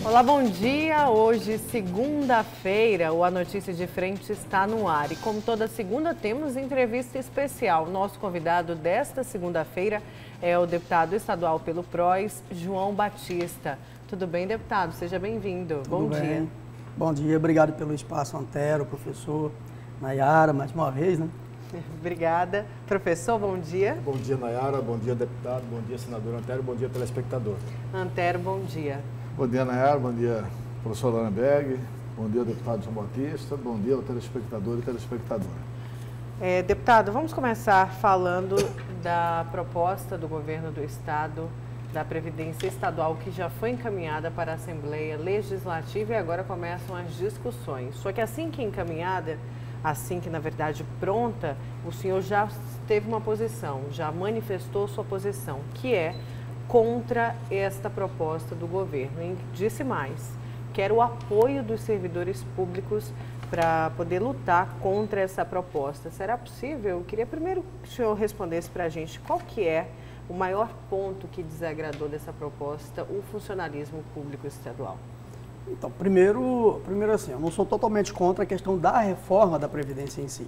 Olá, bom dia. Hoje, segunda-feira, o A Notícia de Frente está no ar. E como toda segunda, temos entrevista especial. Nosso convidado desta segunda-feira é o deputado estadual pelo PROS, João Batista. Tudo bem, deputado? Seja bem-vindo. Bom dia. Bom dia, obrigado pelo espaço, Antero, professor Nayara, mais uma vez, né? Obrigada. Professor, bom dia. Bom dia, Nayara. Bom dia, deputado. Bom dia, senador Antero. Bom dia, telespectador. Antero, bom dia. Bom dia, Nayara. Bom dia, professor Lanenberg. Bom dia, deputado João Batista. Bom dia ao telespectador e telespectadora. Deputado, vamos começar falando da proposta do governo do Estado da Previdência Estadual, que já foi encaminhada para a Assembleia Legislativa e agora começam as discussões. Só que assim que encaminhada, assim que, na verdade, pronta, o senhor já teve uma posição, já manifestou sua posição, que é contra esta proposta do governo. E disse mais, quer o apoio dos servidores públicos para poder lutar contra essa proposta. Será possível? Eu queria primeiro que o senhor respondesse para a gente qual que é o maior ponto que desagradou dessa proposta, o funcionalismo público estadual. Então, primeiro assim, eu não sou totalmente contra a questão da reforma da Previdência em si.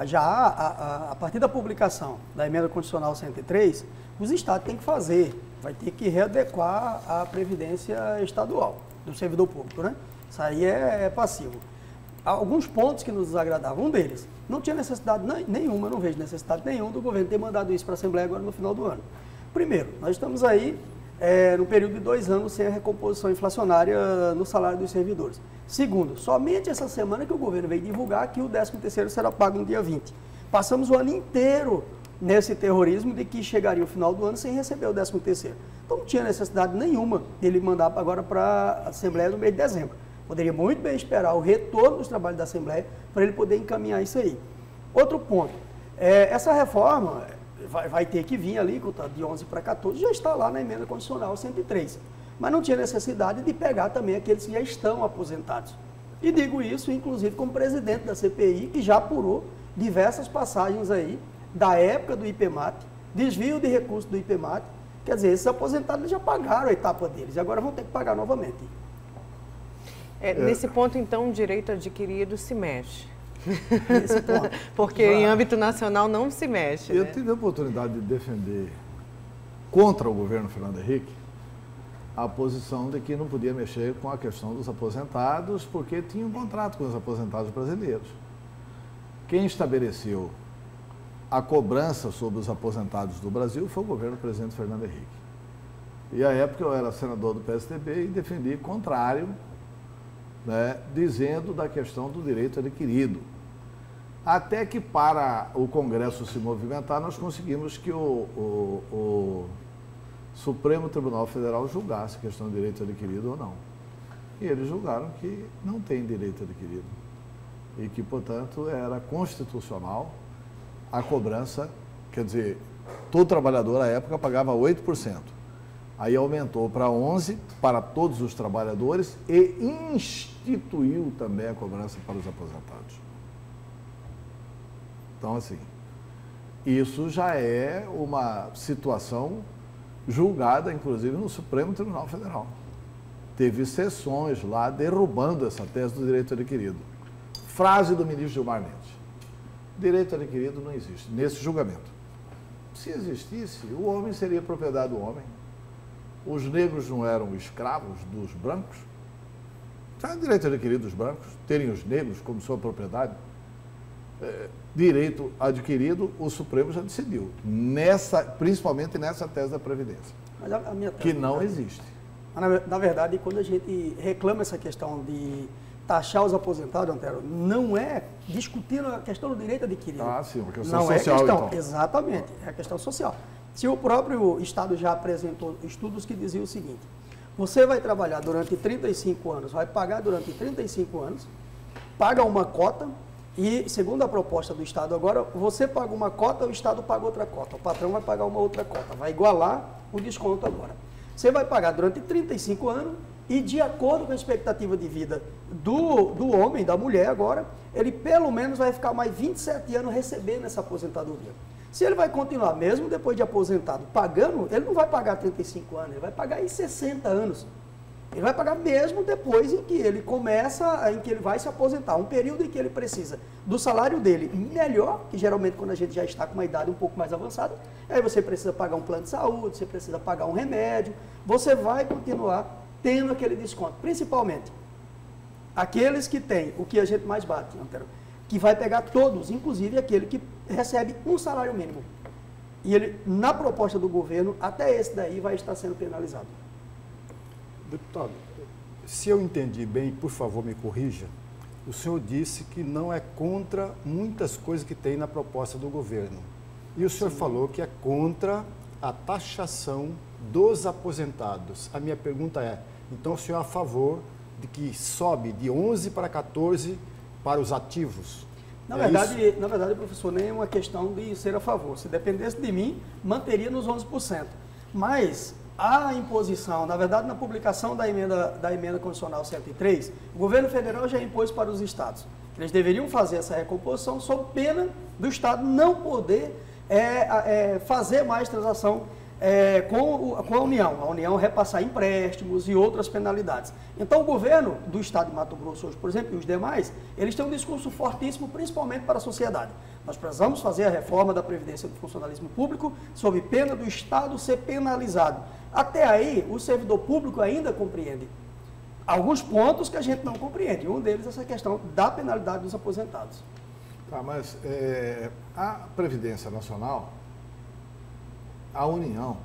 Já a partir da publicação da Emenda Constitucional 103, os estados têm que fazer, vai ter que readequar a Previdência estadual, do servidor público, né? Isso aí é passivo. Alguns pontos que nos desagradavam, um deles, não tinha necessidade nenhuma, eu não vejo necessidade nenhuma do governo ter mandado isso para a Assembleia agora no final do ano. Primeiro, nós estamos aí no período de 2 anos sem a recomposição inflacionária no salário dos servidores. Segundo, somente essa semana que o governo veio divulgar que o 13º será pago no dia 20. Passamos o ano inteiro nesse terrorismo de que chegaria o final do ano sem receber o 13º. Então não tinha necessidade nenhuma dele mandar agora para a Assembleia no mês de dezembro. Poderia muito bem esperar o retorno dos trabalhos da Assembleia para ele poder encaminhar isso aí. Outro ponto, essa reforma vai ter que vir ali, de 11 para 14, já está lá na Emenda Constitucional 103. Mas não tinha necessidade de pegar também aqueles que já estão aposentados. E digo isso, inclusive, como presidente da CPI, que já apurou diversas passagens aí da época do IPMAT, desvio de recursos do IPMAT. Quer dizer, esses aposentados já pagaram a etapa deles e agora vão ter que pagar novamente. Nesse ponto, então, o direito adquirido se mexe. Nesse ponto. Porque em âmbito nacional não se mexe. Eu tive a oportunidade de defender contra o governo Fernando Henrique a posição de que não podia mexer com a questão dos aposentados porque tinha um contrato com os aposentados brasileiros. Quem estabeleceu a cobrança sobre os aposentados do Brasil foi o governo do presidente Fernando Henrique. E à época eu era senador do PSDB e defendi contrário, né, dizendo da questão do direito adquirido. Até que para o Congresso se movimentar, nós conseguimos que o Supremo Tribunal Federal julgasse a questão do direito adquirido ou não. E eles julgaram que não tem direito adquirido. E que, portanto, era constitucional a cobrança, quer dizer, todo trabalhador à época pagava 8%. Aí aumentou para 11% para todos os trabalhadores e instituiu também a cobrança para os aposentados. Então, assim, isso já é uma situação julgada, inclusive, no Supremo Tribunal Federal. Teve sessões lá derrubando essa tese do direito adquirido. Frase do ministro Gilmar Mendes: direito adquirido não existe nesse julgamento. Se existisse, o homem seria propriedade do homem. Os negros não eram escravos dos brancos? Já é direito adquirido dos brancos terem os negros como sua propriedade? Direito adquirido, o Supremo já decidiu, principalmente nessa tese da Previdência, Mas a minha tese, que não existe. Na verdade, quando a gente reclama essa questão de taxar os aposentados, Antero, não é discutindo a questão do direito adquirido. Ah, sim, uma questão não social, é questão, então. Exatamente, é a questão social. Se o próprio Estado já apresentou estudos que diziam o seguinte: você vai trabalhar durante 35 anos, vai pagar durante 35 anos, paga uma cota e, segundo a proposta do Estado agora, você paga uma cota, o Estado paga outra cota, o patrão vai pagar uma outra cota, vai igualar o desconto agora. Você vai pagar durante 35 anos e, de acordo com a expectativa de vida do homem, da mulher agora, ele pelo menos vai ficar mais 27 anos recebendo essa aposentadoria. Se ele vai continuar, mesmo depois de aposentado, pagando, ele não vai pagar 35 anos, ele vai pagar em 60 anos. Ele vai pagar mesmo depois em que ele começa, em que ele vai se aposentar. Um período em que ele precisa do salário dele melhor, que geralmente quando a gente já está com uma idade um pouco mais avançada, aí você precisa pagar um plano de saúde, você precisa pagar um remédio, você vai continuar tendo aquele desconto. Principalmente aqueles que têm o que a gente mais bate, Antero, que vai pegar todos, inclusive aquele que recebe um salário mínimo. E ele, na proposta do governo, até esse daí vai estar sendo penalizado. Deputado, se eu entendi bem, por favor, me corrija. O senhor disse que não é contra muitas coisas que tem na proposta do governo. E o senhor falou que é contra a taxação dos aposentados. A minha pergunta é, então o senhor é a favor de que sobe de 11 para 14 para os ativos? Na verdade, professor, nem é uma questão de ser a favor. Se dependesse de mim, manteria nos 11%. Mas a imposição, na verdade, na publicação da emenda constitucional 103, o governo federal já impôs para os estados. Eles deveriam fazer essa recomposição sob pena do estado não poder fazer mais transação com a União. A União repassar empréstimos e outras penalidades. Então, o governo do estado de Mato Grosso hoje, por exemplo, e os demais, eles têm um discurso fortíssimo, principalmente para a sociedade. Nós precisamos fazer a reforma da Previdência do funcionalismo público sob pena do Estado ser penalizado. Até aí, o servidor público ainda compreende alguns pontos que a gente não compreende. Um deles é essa questão da penalidade dos aposentados. Tá, mas a Previdência Nacional, a União,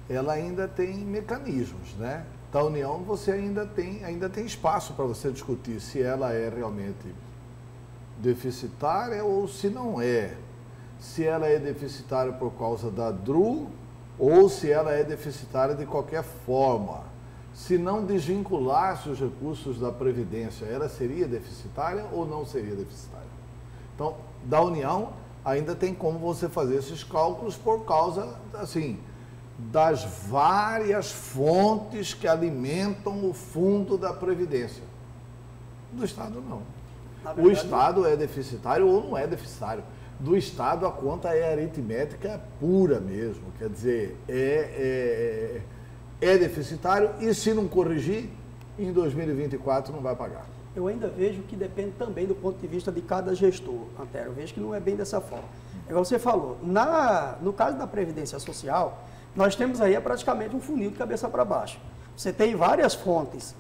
ela ainda tem mecanismos, né? Da União você ainda tem espaço para você discutir se ela é realmente deficitária ou se não é. Se ela é deficitária por causa da DRU ou se ela é deficitária de qualquer forma. Se não desvinculasse os recursos da Previdência, ela seria deficitária ou não seria deficitária? Então, da União, ainda tem como você fazer esses cálculos por causa, assim, das várias fontes que alimentam o fundo da Previdência. Do Estado, não. Verdade, o Estado é deficitário ou não é deficitário. Do Estado, a conta é aritmética pura mesmo. Quer dizer, é deficitário e, se não corrigir, em 2024 não vai pagar. Eu ainda vejo que depende também do ponto de vista de cada gestor, Antero. Eu vejo que não é bem dessa forma. Igual você falou, no caso da Previdência Social, nós temos aí praticamente um funil de cabeça para baixo. Você tem várias fontes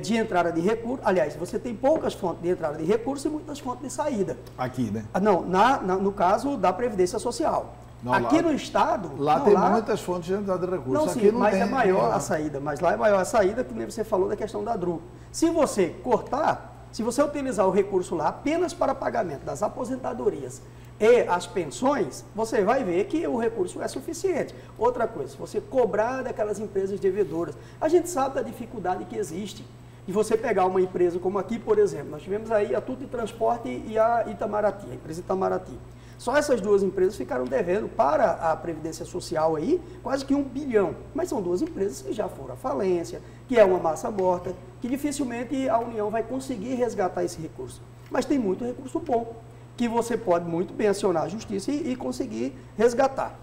de entrada de recursos. Aliás, você tem poucas fontes de entrada de recursos e muitas fontes de saída. Aqui, né? Não, no caso da Previdência Social. Não, aqui lá, no Estado... Lá tem muitas fontes de entrada de recursos. Não, sim, aqui não mas tem, é maior a saída. Mas lá é maior a saída, que nem você falou da questão da DRU. Se você cortar, se você utilizar o recurso lá apenas para pagamento das aposentadorias e as pensões, você vai ver que o recurso é suficiente. Outra coisa, se você cobrar daquelas empresas devedoras, a gente sabe da dificuldade que existe. E você pegar uma empresa como aqui, por exemplo, nós tivemos aí a Tudo de Transporte e a Itamaraty, a empresa Itamaraty. Só essas duas empresas ficaram devendo para a Previdência Social aí quase que 1 bilhão. Mas são duas empresas que já foram à falência, que é uma massa morta, que dificilmente a União vai conseguir resgatar esse recurso. Mas tem muito recurso bom, que você pode muito bem acionar a Justiça e conseguir resgatar.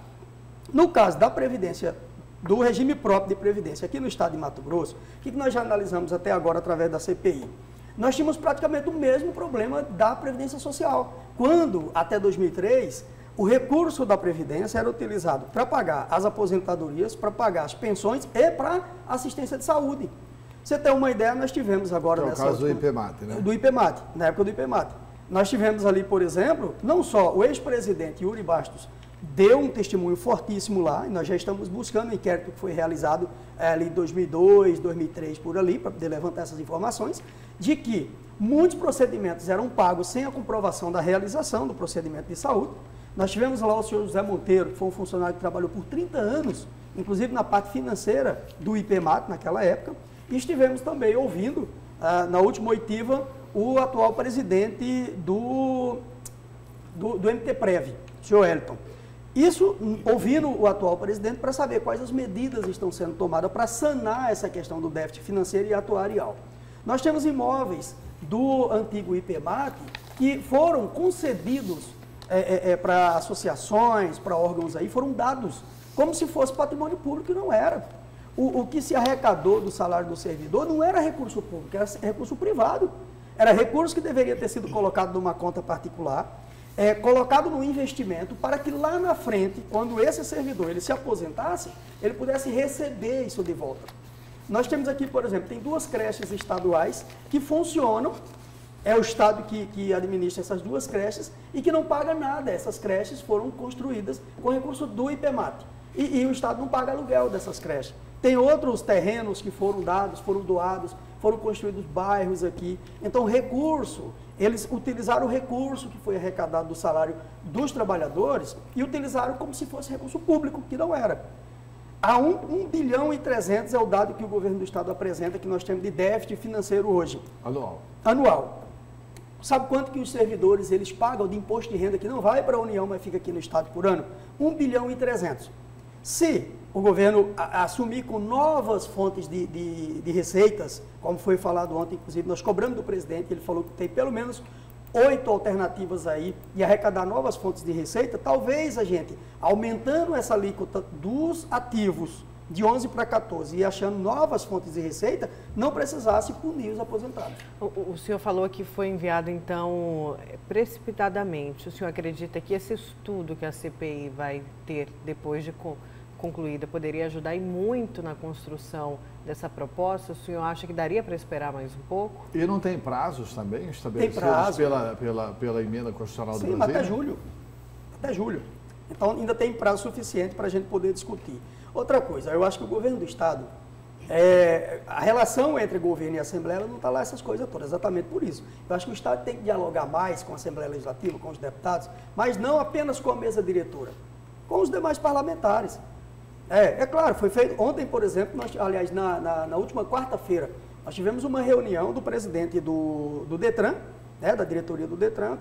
No caso da Previdência, do regime próprio de Previdência aqui no estado de Mato Grosso, o que nós já analisamos até agora através da CPI? Nós tínhamos praticamente o mesmo problema da Previdência Social. Quando, até 2003, o recurso da Previdência era utilizado para pagar as aposentadorias, para pagar as pensões e para assistência de saúde. Você tem uma ideia, nós tivemos agora... É o caso do IPMAT, né? Do IPMAT, na época do IPMAT. Nós tivemos ali, por exemplo, não só o ex-presidente Yuri Bastos deu um testemunho fortíssimo lá, e nós já estamos buscando o inquérito que foi realizado ali em 2002, 2003, por ali, para poder levantar essas informações, de que muitos procedimentos eram pagos sem a comprovação da realização do procedimento de saúde. Nós tivemos lá o senhor José Monteiro, que foi um funcionário que trabalhou por 30 anos, inclusive na parte financeira do IPMAT naquela época, e estivemos também ouvindo, na última oitiva, o atual presidente do MTPrev, o senhor Elton. Isso, ouvindo o atual presidente, para saber quais as medidas estão sendo tomadas para sanar essa questão do déficit financeiro e atuarial. Nós temos imóveis do antigo IPMAT que foram concedidos para associações, para órgãos aí, foram dados como se fosse patrimônio público e não era. o que se arrecadou do salário do servidor não era recurso público, era recurso privado. Era recurso que deveria ter sido colocado numa conta particular, colocado no investimento, para que lá na frente, quando esse servidor ele se aposentasse, ele pudesse receber isso de volta. Nós temos aqui, por exemplo, tem 2 creches estaduais que funcionam, é o Estado que administra essas 2 creches e que não paga nada. Essas creches foram construídas com recurso do IPEMAT e o Estado não paga aluguel dessas creches. Tem outros terrenos que foram dados, foram doados, foram construídos bairros aqui. Então, eles utilizaram o recurso que foi arrecadado do salário dos trabalhadores e utilizaram como se fosse recurso público, que não era. A 1 bilhão e 300 é o dado que o governo do Estado apresenta, que nós temos de déficit financeiro hoje. Anual. Sabe quanto que os servidores eles pagam de imposto de renda que não vai para a União, mas fica aqui no Estado por ano? 1 bilhão e 300. Se o governo assumir com novas fontes de receitas, como foi falado ontem, inclusive nós cobramos do presidente, ele falou que tem pelo menos 8 alternativas aí e arrecadar novas fontes de receita, talvez a gente, aumentando essa alíquota dos ativos de 11 para 14 e achando novas fontes de receita, não precisasse punir os aposentados. O senhor falou que foi enviado, então, precipitadamente. O senhor acredita que esse estudo que a CPI vai ter depois de concluída poderia ajudar e muito na construção dessa proposta? O senhor acha que daria para esperar mais um pouco? E não tem prazos também estabelecidos pela emenda constitucional do Brasil? Sim, até julho. Então ainda tem prazo suficiente para a gente poder discutir. Outra coisa, eu acho que o governo do Estado, a relação entre governo e Assembleia não está lá essas coisas todas, exatamente por isso. Eu acho que o Estado tem que dialogar mais com a Assembleia Legislativa, com os deputados, mas não apenas com a mesa diretora, com os demais parlamentares. É claro, foi feito ontem, por exemplo, aliás, na última quarta-feira, nós tivemos uma reunião do presidente do Detran, da diretoria do Detran,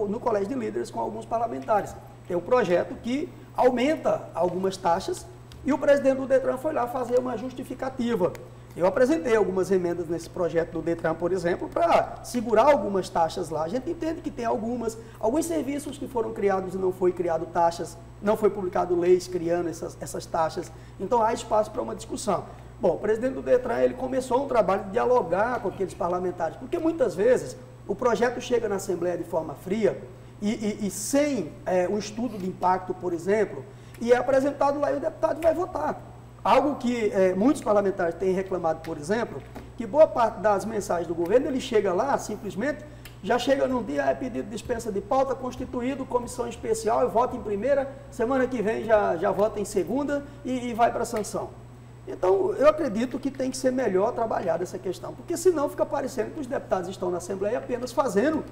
no Colégio de Líderes com alguns parlamentares. Tem um projeto que aumenta algumas taxas e o presidente do Detran foi lá fazer uma justificativa. Eu apresentei algumas emendas nesse projeto do Detran, por exemplo, para segurar algumas taxas lá. A gente entende que tem alguns serviços que foram criados e não foi criado taxas, não foi publicado leis criando essas taxas. Então há espaço para uma discussão. Bom, o presidente do Detran ele começou um trabalho de dialogar com aqueles parlamentares, porque muitas vezes o projeto chega na Assembleia de forma fria e sem um estudo de impacto, por exemplo, e é apresentado lá e o deputado vai votar. Algo que muitos parlamentares têm reclamado, por exemplo, que boa parte das mensagens do governo, ele chega lá, simplesmente, já chega num dia, é pedido de dispensa de pauta, constituído, comissão especial, vota em primeira, semana que vem já vota em segunda e vai para a sanção. Então, eu acredito que tem que ser melhor trabalhada essa questão, porque senão fica parecendo que os deputados estão na Assembleia apenas fazendo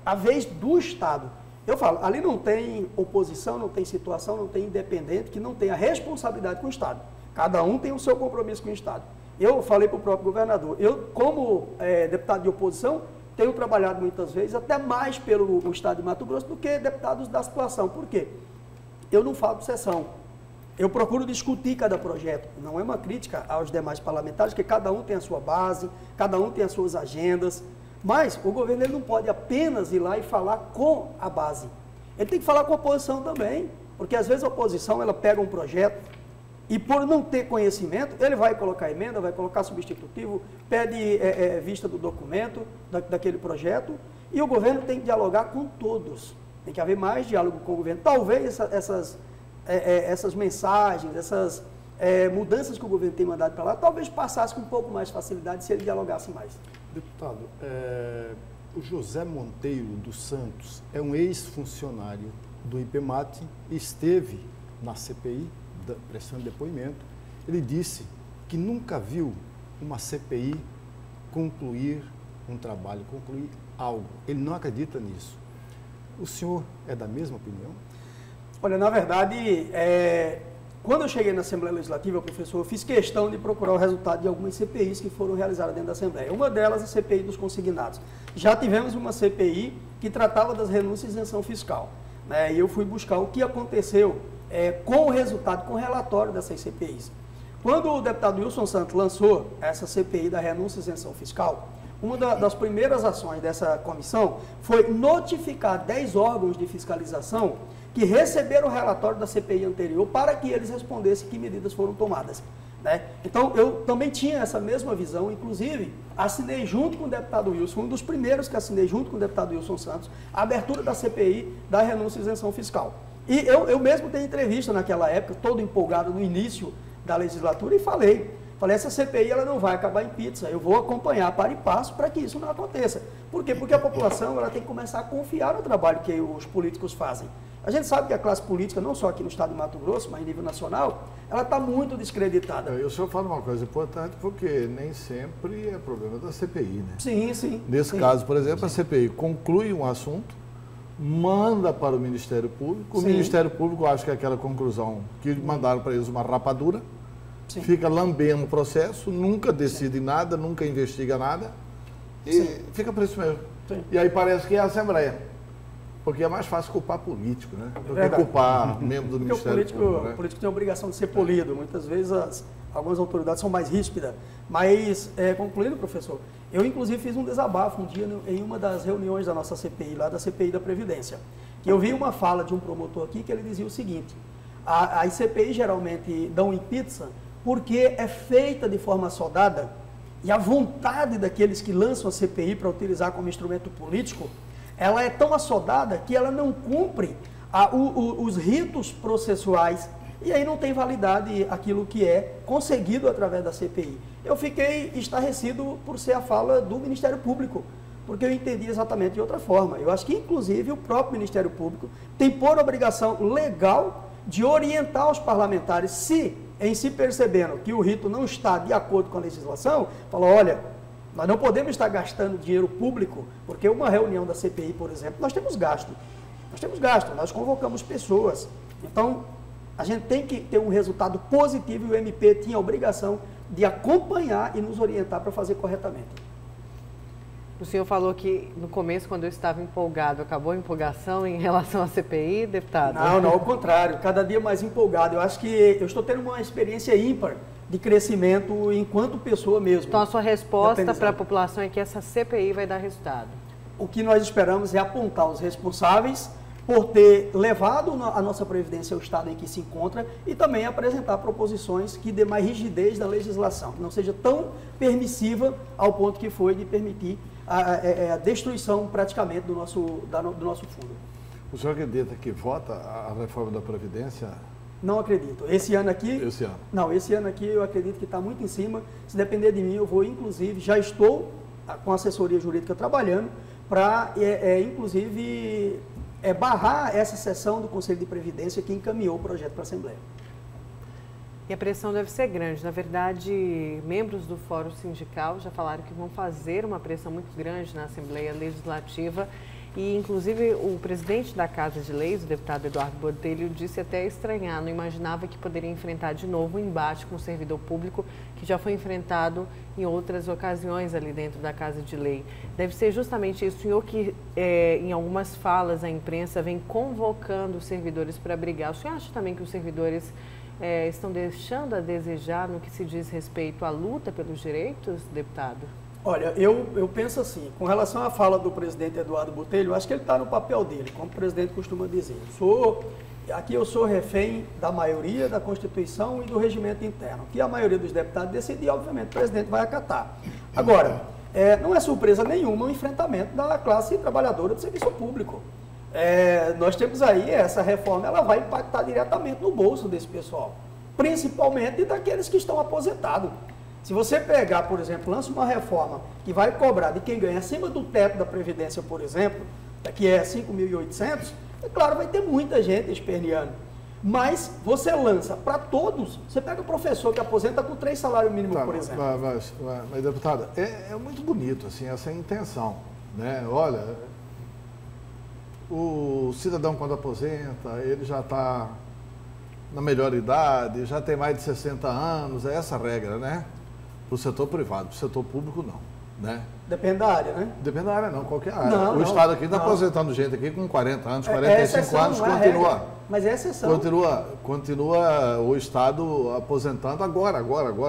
a vez do Estado. Eu falo, ali não tem oposição, não tem situação, não tem independente, que não tenha responsabilidade com o Estado. Cada um tem o seu compromisso com o Estado. Eu falei para o próprio governador, eu como deputado de oposição, tenho trabalhado muitas vezes, até mais pelo Estado de Mato Grosso do que deputados da situação. Por quê? Eu não falo de sessão. Eu procuro discutir cada projeto. Não é uma crítica aos demais parlamentares, porque cada um tem a sua base, cada um tem as suas agendas. Mas o governo ele não pode apenas ir lá e falar com a base. Ele tem que falar com a oposição também, porque às vezes a oposição ela pega um projeto e por não ter conhecimento, ele vai colocar emenda, vai colocar substitutivo, pede vista do documento, daquele projeto, e o governo tem que dialogar com todos. Tem que haver mais diálogo com o governo. Talvez essas mensagens, essas mudanças que o governo tem mandado para lá, talvez passasse com um pouco mais de facilidade se ele dialogasse mais. Deputado, o José Monteiro dos Santos é um ex-funcionário do IPEMAT e esteve na CPI, prestando depoimento. Ele disse que nunca viu uma CPI concluir um trabalho, concluir algo. Ele não acredita nisso. O senhor é da mesma opinião? Olha, na verdade, quando eu cheguei na Assembleia Legislativa, professor, eu fiz questão de procurar o resultado de algumas CPIs que foram realizadas dentro da Assembleia. Uma delas é a CPI dos consignados. Já tivemos uma CPI que tratava das renúncias e isenção fiscal. E eu fui buscar o que aconteceu com o resultado, com o relatório dessas CPIs. Quando o deputado Wilson Santos lançou essa CPI da renúncia e isenção fiscal, uma das primeiras ações dessa comissão foi notificar 10 órgãos de fiscalização que receberam o relatório da CPI anterior para que eles respondessem que medidas foram tomadas. Né? Então, eu também tinha essa mesma visão, inclusive, assinei junto com o deputado Wilson, um dos primeiros que assinei junto com o deputado Wilson Santos, a abertura da CPI da renúncia e isenção fiscal. E eu mesmo dei entrevista naquela época, todo empolgado no início da legislatura, e falei, essa CPI ela não vai acabar em pizza, eu vou acompanhar para e passo para que isso não aconteça. Por quê? Porque a população ela tem que começar a confiar no trabalho que os políticos fazem. A gente sabe que a classe política, não só aqui no estado de Mato Grosso, mas em nível nacional, ela está muito descreditada. E o senhor fala uma coisa importante, porque nem sempre é problema da CPI, né? Sim, sim. Nesse caso, por exemplo, a CPI conclui um assunto, manda para o Ministério Público, o Ministério Público acha que é aquela conclusão que mandaram para eles uma rapadura, fica lambendo o processo, nunca decide nada, nunca investiga nada, e fica por isso mesmo. Sim. E aí parece que é a Assembleia. Porque é mais fácil culpar político, né? Do que culpar membro do Ministério Público. O político tem a obrigação de ser polido. Muitas vezes algumas autoridades são mais ríspidas. Mas, concluindo, professor, eu inclusive fiz um desabafo um dia em uma das reuniões da nossa CPI, lá da CPI da Previdência. Que eu vi uma fala de um promotor aqui que ele dizia o seguinte: as CPI geralmente dão em pizza porque é feita de forma soldada e a vontade daqueles que lançam a CPI para utilizar como instrumento político, ela é tão assodada que ela não cumpre os ritos processuais e aí não tem validade aquilo que é conseguido através da CPI. Eu fiquei estarrecido por ser a fala do Ministério Público, porque eu entendi exatamente de outra forma. Eu acho que, inclusive, o próprio Ministério Público tem por obrigação legal de orientar os parlamentares, se percebendo que o rito não está de acordo com a legislação, fala, olha, nós não podemos estar gastando dinheiro público, porque uma reunião da CPI, por exemplo, nós temos gasto. Nós convocamos pessoas. Então, a gente tem que ter um resultado positivo e o MP tinha a obrigação de acompanhar e nos orientar para fazer corretamente. O senhor falou que no começo, quando eu estava empolgado, acabou a empolgação em relação à CPI, deputado? Não, ao contrário, cada dia mais empolgado. Eu acho que eu estou tendo uma experiência ímpar de crescimento enquanto pessoa mesmo. Então, a sua resposta para a população é que essa CPI vai dar resultado? O que nós esperamos é apontar os responsáveis por ter levado a nossa Previdência ao estado em que se encontra e também apresentar proposições que dê mais rigidez da legislação, que não seja tão permissiva ao ponto que foi de permitir a destruição praticamente do nosso fundo. O senhor acredita que vota a reforma da Previdência? Não acredito. Esse ano aqui... Esse ano? Não, esse ano aqui eu acredito que está muito em cima. Se depender de mim, eu vou, inclusive, já estou com a assessoria jurídica trabalhando para, inclusive, barrar essa sessão do Conselho de Previdência que encaminhou o projeto para a Assembleia. E a pressão deve ser grande. Na verdade, membros do Fórum Sindical já falaram que vão fazer uma pressão muito grande na Assembleia Legislativa. E, inclusive, o presidente da Casa de Leis, o deputado Eduardo Botelho, disse até estranhar, não imaginava que poderia enfrentar de novo um embate com o servidor público, que já foi enfrentado em outras ocasiões ali dentro da Casa de Lei. Deve ser justamente isso, o senhor que em algumas falas à imprensa vem convocando os servidores para brigar. O senhor acha também que os servidores estão deixando a desejar no que se diz respeito à luta pelos direitos, deputado? Olha, eu penso assim, com relação à fala do presidente Eduardo Botelho, eu acho que ele está no papel dele, como o presidente costuma dizer. Aqui eu sou refém da maioria, da Constituição e do regimento interno. Que a maioria dos deputados decidir, obviamente, o presidente vai acatar. Agora, não é surpresa nenhuma o enfrentamento da classe trabalhadora do serviço público. Nós temos aí, essa reforma, ela vai impactar diretamente no bolso desse pessoal, principalmente daqueles que estão aposentados. Se você pegar, por exemplo, lança uma reforma que vai cobrar de quem ganha acima do teto da Previdência, por exemplo, que é 5.800, é claro, vai ter muita gente esperneando. Mas você lança para todos, você pega o professor que aposenta com 3 salários mínimos, por exemplo. Mas deputada, é muito bonito assim, essa intenção, né? Olha, o cidadão quando aposenta, ele já está na melhor idade, já tem mais de 60 anos, é essa a regra, né? Para o setor privado, para o setor público não, né? Depende da área, né? Depende da área, não, qualquer área. O Estado aqui está aposentando gente aqui com 40 anos, 45 exceção, anos, continua. Mas é exceção. Continua o Estado aposentando agora.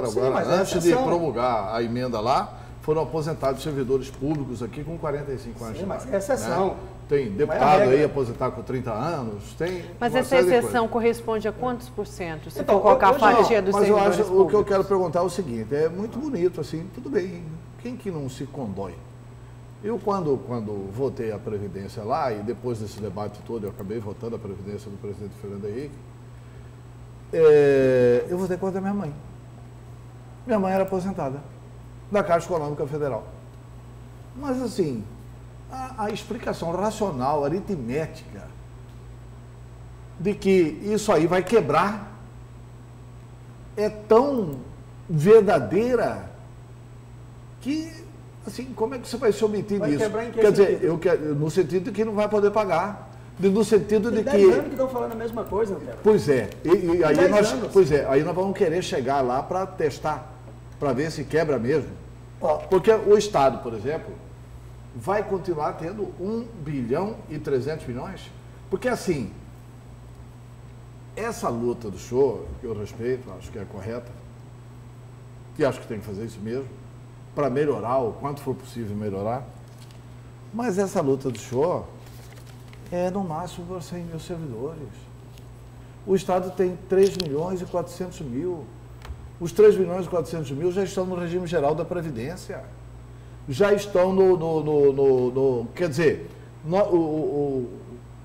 Sim, Antes de promulgar a emenda lá, foram aposentados servidores públicos aqui com 45 anos de idade. Mas é exceção. Né? Tem deputado aí aposentar com 30 anos, tem. Mas essa exceção corresponde a quantos por cento? Se Então, for colocar a fatia dos mas eu servidores acho, públicos. o que eu quero perguntar é o seguinte, é muito bonito assim, tudo bem, quem que não se condói? Eu quando votei a Previdência lá, e depois desse debate todo, eu acabei votando a Previdência do presidente Fernando Henrique, eu votei contra a minha mãe. Minha mãe era aposentada da Caixa Econômica Federal. Mas assim, a explicação racional, aritmética, de que isso aí vai quebrar, é tão verdadeira que, assim, como é que você vai se omitir Vai disso? quebrar em que Quer dizer, sentido? no sentido de que não vai poder pagar. No sentido de Tem que... 10 anos que estão falando a mesma coisa, Antero. Pois é, e aí 10 nós, anos. pois é, aí nós vamos querer chegar lá para testar, para ver se quebra mesmo. Ó, Porque o Estado, por exemplo, vai continuar tendo 1 bilhão e 300 milhões. Porque assim, essa luta do show, que eu respeito, acho que é correta, que acho que tem que fazer isso mesmo, para melhorar o quanto for possível melhorar, mas essa luta do show é no máximo por 100 mil servidores. O Estado tem 3 milhões e 400 mil. Os 3 milhões e 400 mil já estão no regime geral da Previdência. Já estão quer dizer,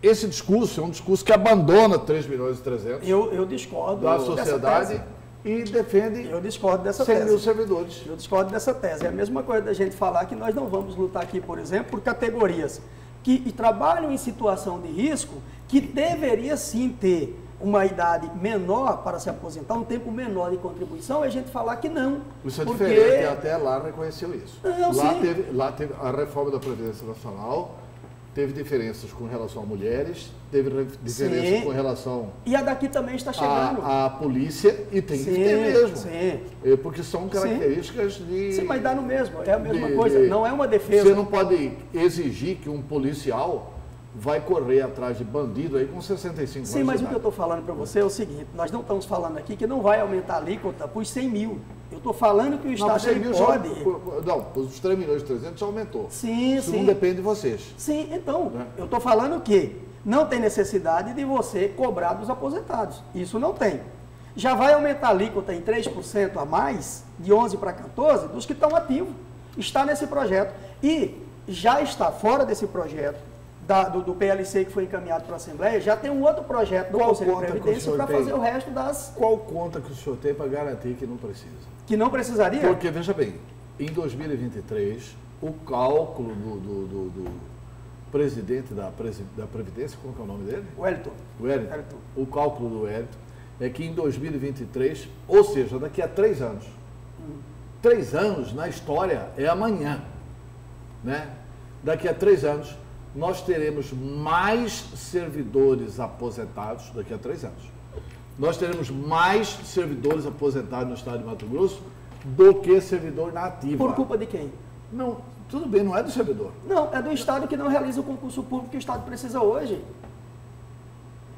esse discurso é um discurso que abandona 3 milhões e 300 eu discordo da dessa sociedade tese. e defende Eu discordo dessa 100 tese. mil servidores. Eu discordo dessa tese. É a mesma coisa da gente falar que nós não vamos lutar aqui, por exemplo, por categorias que trabalham em situação de risco, que deveria sim ter uma idade menor para se aposentar, um tempo menor de contribuição, e a gente falar que não. Isso é porque... diferente, até lá reconheceu isso. Não, Lá teve a reforma da Previdência Nacional, teve diferenças com relação a mulheres, teve diferenças Sim. com relação E a daqui também está chegando. à polícia, e tem que Sim, ter mesmo. sim. Porque são características de... Sim, mas dá no mesmo, é a mesma de- coisa, não é uma defesa. Você não pode exigir que um policial vai correr atrás de bandido aí com 65 anos Sim, mas de o que eu idade. estou falando para você é o seguinte, nós não estamos falando aqui que não vai aumentar a alíquota por 100 mil. Eu estou falando que o Não, Estado 100 ele mil pode... não, os 3 milhões e 300 já aumentou. Sim, Isso sim. não depende de vocês. Sim, então, Né? eu estou falando que não tem necessidade de você cobrar dos aposentados. Isso não tem. Já vai aumentar a alíquota em 3% a mais, de 11 para 14, dos que estão ativos. Está nesse projeto. E já está fora desse projeto do PLC que foi encaminhado para a Assembleia, já tem um outro projeto do Qual Conselho de conta que o Previdência senhor para tem? fazer o resto das Qual conta que o senhor tem para garantir que não precisa? que não precisaria. Porque, veja bem, em 2023, o cálculo do presidente da Previdência, qual que é o nome dele? Wellington. O Wellington. Wellington. O cálculo do Wellington é que em 2023, ou seja, daqui a 3 anos, 3 anos na história é amanhã, né? Daqui a 3 anos, nós teremos mais servidores aposentados, daqui a 3 anos. Nós teremos mais servidores aposentados no estado de Mato Grosso do que servidor na ativa. Por culpa de quem? Não, tudo bem, não é do servidor. Não, é do Estado que não realiza o concurso público que o Estado precisa hoje.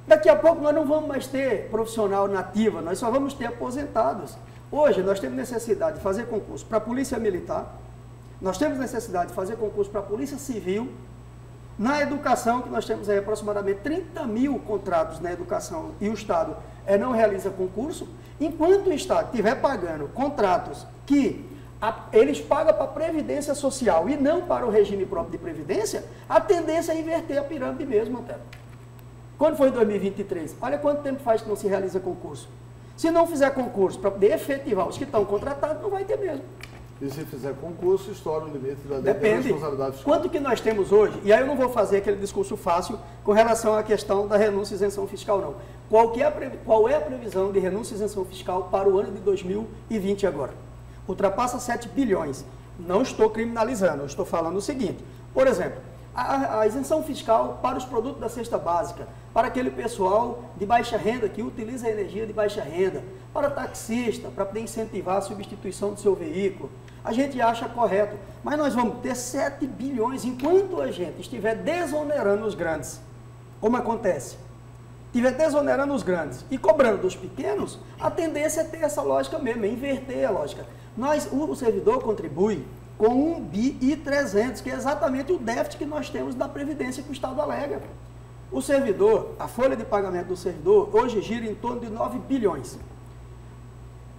Daqui a pouco nós não vamos mais ter profissional na ativa, nós só vamos ter aposentados. Hoje nós temos necessidade de fazer concurso para a Polícia Militar, nós temos necessidade de fazer concurso para a Polícia Civil. Na educação, que nós temos aí aproximadamente 30 mil contratos na educação e o Estado não realiza concurso, enquanto o Estado estiver pagando contratos que eles pagam para a Previdência Social e não para o regime próprio de Previdência, a tendência é inverter a pirâmide mesmo, Antero. Quando foi em 2023? Olha quanto tempo faz que não se realiza concurso. Se não fizer concurso para poder efetivar os que estão contratados, não vai ter mesmo. E se fizer concurso, estoura o limite da Depende. responsabilidade fiscal. Quanto que nós temos hoje, e aí eu não vou fazer aquele discurso fácil com relação à questão da renúncia e isenção fiscal, não. Qual é a previsão de renúncia e isenção fiscal para o ano de 2020 agora? Ultrapassa 7 bilhões. Não estou criminalizando, eu estou falando o seguinte. Por exemplo, a isenção fiscal para os produtos da cesta básica, para aquele pessoal de baixa renda que utiliza a energia de baixa renda, para taxista, para poder incentivar a substituição do seu veículo, a gente acha correto. Mas nós vamos ter 7 bilhões enquanto a gente estiver desonerando os grandes. Como acontece? Estiver desonerando os grandes e cobrando dos pequenos, a tendência é ter essa lógica mesmo, é inverter a lógica. O servidor contribui com 1 bi e 300, que é exatamente o déficit que nós temos da Previdência que o Estado alega. O servidor, a folha de pagamento do servidor, hoje gira em torno de 9 bilhões.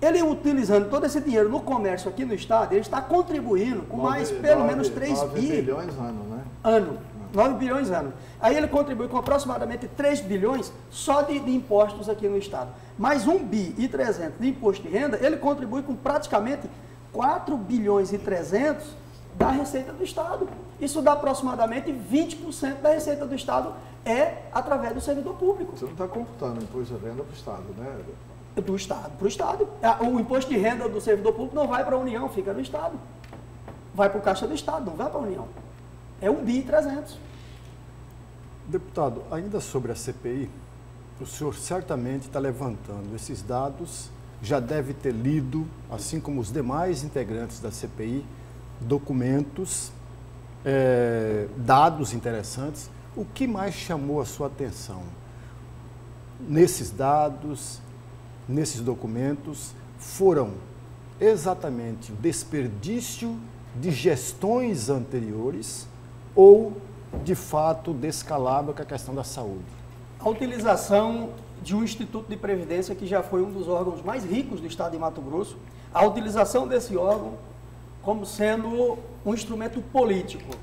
Ele utilizando todo esse dinheiro no comércio aqui no Estado, ele está contribuindo com mais pelo menos 3 bilhões ano, né? Ano. 9 bilhões ano. Aí ele contribui com aproximadamente 3 bilhões só de impostos aqui no Estado. Mais 1 bi e 300 de imposto de renda, ele contribui com praticamente 4 bilhões e 300 da receita do Estado. Isso dá aproximadamente 20% da receita do Estado através do servidor público. Você não está computando o imposto de renda para o Estado, né? Do Estado para o Estado. O imposto de renda do servidor público não vai para a União, fica no Estado. Vai para o Caixa do Estado, não vai para a União. É 1 bi e 300. Deputado, ainda sobre a CPI, o senhor certamente está levantando esses dados, já deve ter lido, assim como os demais integrantes da CPI, documentos, dados interessantes. O que mais chamou a sua atenção nesses dados, nesses documentos, foram exatamente o desperdício de gestões anteriores ou, de fato, descalabro com a questão da saúde? A utilização de um Instituto de Previdência que já foi um dos órgãos mais ricos do Estado de Mato Grosso, a utilização desse órgão como sendo um instrumento político.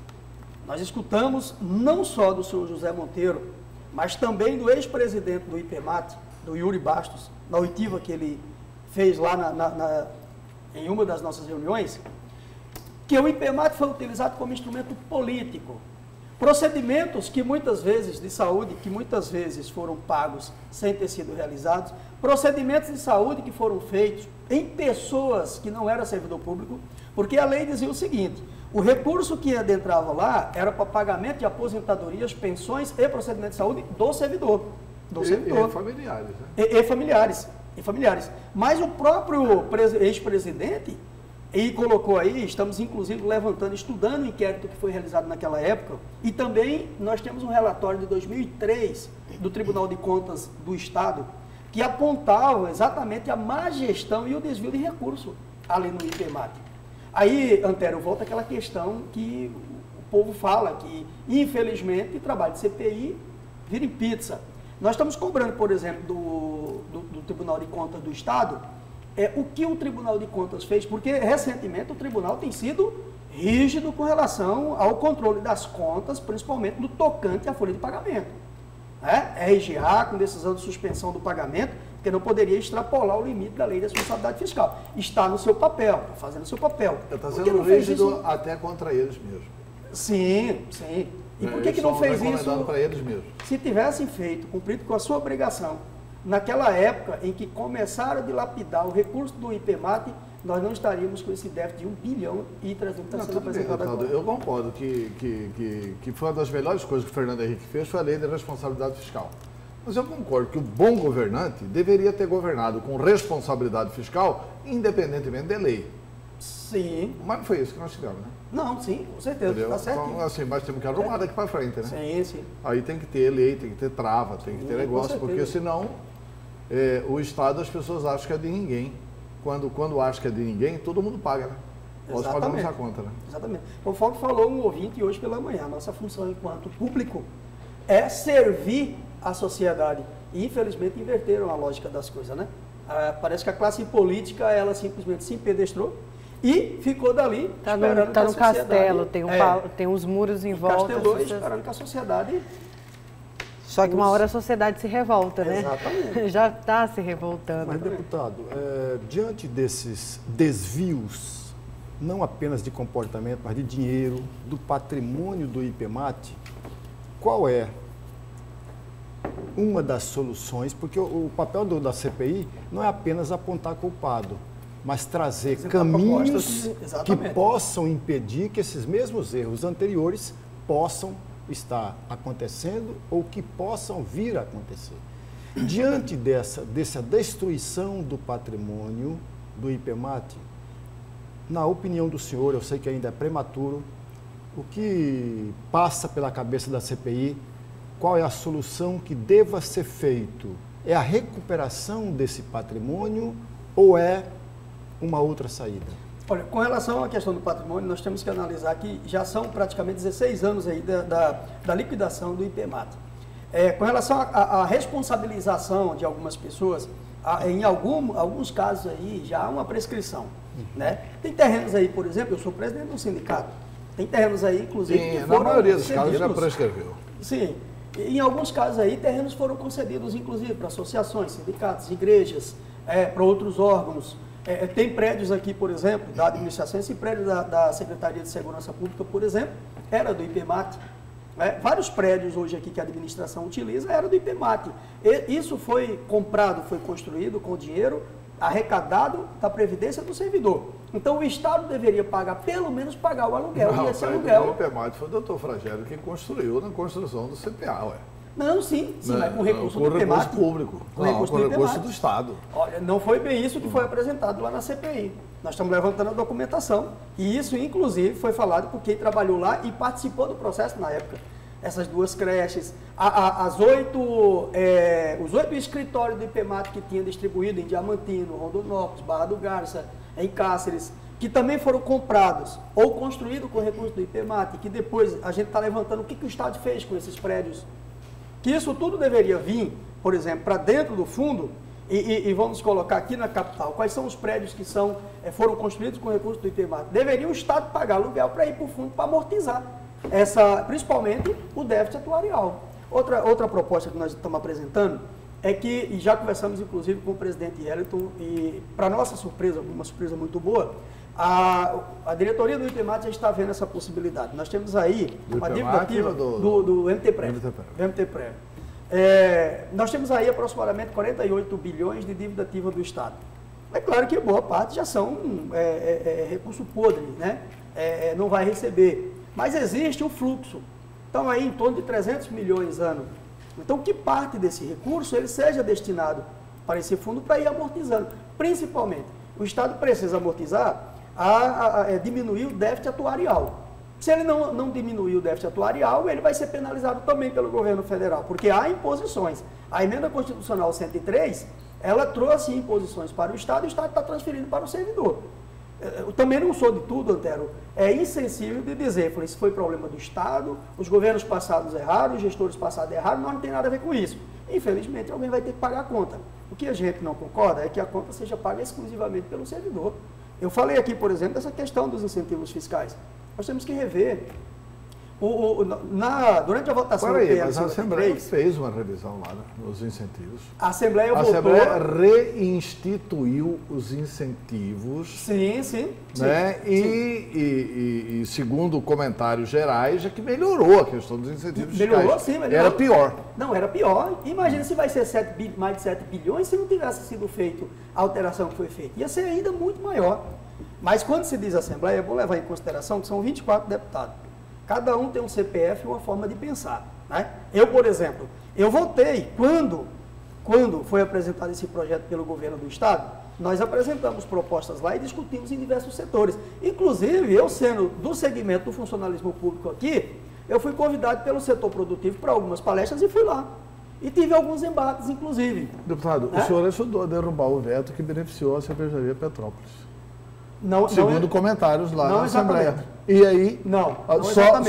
Nós escutamos não só do senhor José Monteiro, mas também do ex-presidente do IPEMAT, do Yuri Bastos, na oitiva que ele fez lá em uma das nossas reuniões, que o IPEMAT foi utilizado como instrumento político. Procedimentos que muitas vezes de saúde, que muitas vezes foram pagos sem ter sido realizados, procedimentos de saúde que foram feitos em pessoas que não eram servidor público, porque a lei dizia o seguinte: o recurso que adentrava lá era para pagamento de aposentadorias, pensões e procedimentos de saúde do servidor. E familiares, né? E familiares. Mas o próprio ex-presidente, e colocou aí, estamos inclusive levantando, estudando o inquérito que foi realizado naquela época, e também nós temos um relatório de 2003 do Tribunal de Contas do Estado, que apontava exatamente a má gestão e o desvio de recurso ali no IPEMAT. Aí, Antero, volta àquela questão que o povo fala, que infelizmente trabalho de CPI vira em pizza. Nós estamos cobrando, por exemplo, do Tribunal de Contas do Estado, o que o Tribunal de Contas fez, porque recentemente o Tribunal tem sido rígido com relação ao controle das contas, principalmente no tocante à folha de pagamento. RGA, com decisão de suspensão do pagamento, porque não poderia extrapolar o limite da lei de responsabilidade fiscal. Está no seu papel, está fazendo o seu papel. Está sendo rígido até contra eles mesmo. Sim, sim. E por que não fez isso? Para eles mesmos. Se tivessem feito, cumprido com a sua obrigação, naquela época em que começaram a dilapidar o recurso do IPEMAT, nós não estaríamos com esse déficit de 1 bilhão e 300 sendo apresentado agora. Eu concordo que foi uma das melhores coisas que o Fernando Henrique fez, foi a lei de responsabilidade fiscal. Mas eu concordo que o bom governante deveria ter governado com responsabilidade fiscal, independentemente da lei. Sim. Mas não foi isso que nós tivemos, né? Não, sim, com certeza. Está certo. Então, assim, mas temos que arrumar daqui para frente, né? Sim, sim. Aí tem que ter lei, tem que ter trava, tem que ter negócio, porque senão o Estado, as pessoas acham que é de ninguém. Quando acha que é de ninguém, todo mundo paga, né? Nós pagamos a conta, né? Exatamente. Conforme falou um ouvinte hoje pela manhã, a nossa função enquanto público é servir a sociedade. E, infelizmente, inverteram a lógica das coisas, né? Parece que a classe política, ela simplesmente se empedrastrou e ficou dali esperando tá no castelo, tem uns muros em volta. Castelou esperando que a sociedade... Só que uma hora a sociedade se revolta, né? Exatamente. Já está se revoltando. Mas, deputado, diante desses desvios, não apenas de comportamento, mas de dinheiro, do patrimônio do IPEMAT, qual é uma das soluções? Porque o papel da CPI não é apenas apontar culpado, mas trazer caminhos que possam impedir que esses mesmos erros anteriores possam estar acontecendo ou que possam vir a acontecer. Diante dessa destruição do patrimônio do IPEMAT, na opinião do senhor, eu sei que ainda é prematuro, o que passa pela cabeça da CPI, qual é a solução que deva ser feito? É a recuperação desse patrimônio ou é uma outra saída? Olha, com relação à questão do patrimônio, nós temos que analisar que já são praticamente 16 anos aí da liquidação do IPMAT. Com relação à responsabilização de algumas pessoas, em alguns casos aí já há uma prescrição. Né? Tem terrenos aí, por exemplo, eu sou presidente do sindicato, tem terrenos aí, inclusive, que foram na maioria dos casos já cedidos. prescreveu. Sim, em alguns casos aí, terrenos foram concedidos, inclusive, para associações, sindicatos, igrejas, para outros órgãos. Tem prédios aqui, por exemplo, da administração, esse prédio da Secretaria de Segurança Pública, por exemplo, era do IPMAT. Vários prédios hoje aqui que a administração utiliza era do IPMAT. Isso foi comprado, foi construído com dinheiro arrecadado da Previdência do servidor. Então o Estado deveria pagar, pelo menos pagar o aluguel. Não, e esse o aluguel... IPMAT foi o doutor Fragério que construiu na construção do CPA, ué. Não, sim, mas com recurso do IPMAT. Recurso público. Com recurso do Estado. Olha, não foi bem isso que foi apresentado lá na CPI. Nós estamos levantando a documentação. E isso, inclusive, foi falado por quem trabalhou lá e participou do processo na época. Essas duas creches, os 8 escritórios do IPMAT que tinha distribuído em Diamantino, Rondonópolis, Barra do Garça, em Cáceres, que também foram comprados ou construídos com recurso do IPMAT, que depois a gente está levantando o que o Estado fez com esses prédios. Que isso tudo deveria vir, por exemplo, para dentro do fundo e vamos colocar aqui na capital, quais são os prédios que foram construídos com recurso do IPMAT. Deveria o Estado pagar aluguel para ir para o fundo para amortizar, principalmente o déficit atuarial. Outra proposta que nós estamos apresentando é que, e já conversamos inclusive com o presidente Wellington, e para nossa surpresa, uma surpresa muito boa, a diretoria do IPMAT já está vendo essa possibilidade. Nós temos aí uma dívida ativa do MT-Prev. Nós temos aí aproximadamente 48 bilhões de dívida ativa do Estado. É claro que boa parte já são recurso podre, né? Não vai receber. Mas existe um fluxo. Então aí em torno de 300 milhões ano. Então que parte desse recurso ele seja destinado para esse fundo para ir amortizando. Principalmente, o Estado precisa amortizar diminuir o déficit atuarial. Se ele não diminuir o déficit atuarial, ele vai ser penalizado também pelo governo federal, porque há imposições. A emenda constitucional 103, ela trouxe imposições para o Estado e o Estado está transferindo para o servidor. Eu também não sou de tudo, Antero, insensível de dizer, falei, isso foi problema do Estado, os governos passados erraram, os gestores passados erraram, nós não tem nada a ver com isso. Infelizmente, alguém vai ter que pagar a conta. O que a gente não concorda é que a conta seja paga exclusivamente pelo servidor. Eu falei aqui, por exemplo, dessa questão dos incentivos fiscais. Nós temos que rever. Durante a votação do PL, mas a Assembleia fez uma revisão lá nos incentivos. A Assembleia votou... A Assembleia reinstituiu os incentivos. Sim, sim. Né? E segundo comentários gerais, é que melhorou a questão dos incentivos fiscais. Melhorou, sim. Melhorou. Era pior. Não, era pior. Imagina se vai ser mais de 7 bilhões se não tivesse sido feito a alteração que foi feita. Ia ser ainda muito maior. Mas quando se diz Assembleia, eu vou levar em consideração que são 24 deputados. Cada um tem um CPF e uma forma de pensar. Né? Eu, por exemplo, eu votei quando foi apresentado esse projeto pelo governo do Estado, nós apresentamos propostas lá e discutimos em diversos setores. Inclusive, eu sendo do segmento do funcionalismo público aqui, eu fui convidado pelo setor produtivo para algumas palestras e fui lá. E tive alguns embates, inclusive. Deputado, o senhor ajudou a derrubar o veto que beneficiou a cervejaria Petrópolis. Segundo comentários lá na Assembleia. E aí,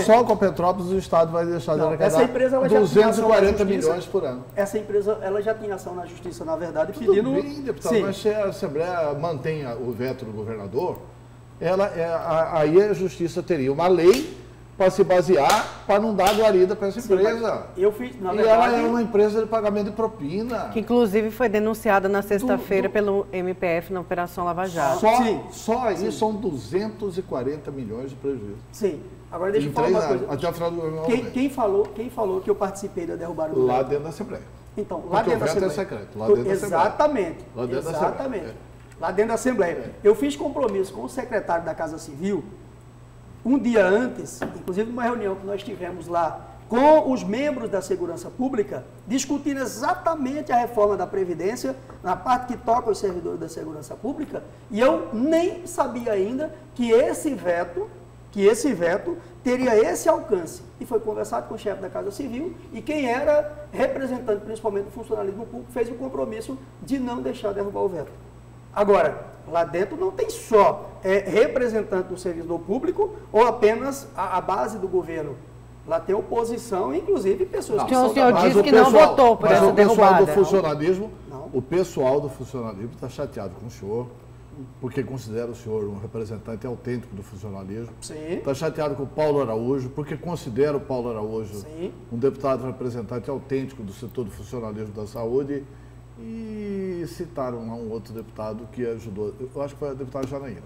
só com a Petrópolis o Estado vai deixar de arrecadar 240 milhões por ano. Essa empresa ela já tinha ação na Justiça, na verdade, Tudo pedindo... bem, deputado, sim. Mas se a Assembleia mantém o veto do governador, aí a Justiça teria uma lei para se basear, para não dar guarida para essa empresa. Eu fiz, na verdade... E ela é uma empresa de pagamento de propina. Que inclusive foi denunciada na sexta-feira pelo MPF na Operação Lava Jato. Só aí são 240 milhões de prejuízo. Sim. Agora deixa eu falar uma coisa. Até o final do governo. Quem falou que eu participei da derrubada do lá dentro da Assembleia. Então, lá dentro da Assembleia. É secreto, lá dentro da Assembleia. Exatamente. Lá dentro da Assembleia. Lá dentro da Assembleia. Eu fiz compromisso com o secretário da Casa Civil um dia antes, inclusive numa reunião que nós tivemos lá com os membros da Segurança Pública, discutindo exatamente a reforma da Previdência, na parte que toca os servidores da Segurança Pública, e eu nem sabia ainda que esse veto teria esse alcance. E foi conversado com o chefe da Casa Civil, e quem era representante, principalmente do funcionalismo público, fez o compromisso de não deixar derrubar o veto. Agora, lá dentro não tem só representante do servidor público ou apenas a base do governo. Lá tem oposição, inclusive pessoas que são... O senhor disse que não votou por essa derrubada. O pessoal do funcionalismo está chateado com o senhor, porque considera o senhor um representante autêntico do funcionalismo. Está chateado com o Paulo Araújo, porque considera o Paulo Araújo um deputado representante autêntico do setor do funcionalismo da saúde. E citaram lá um outro deputado que ajudou, eu acho que foi o deputado Janaína.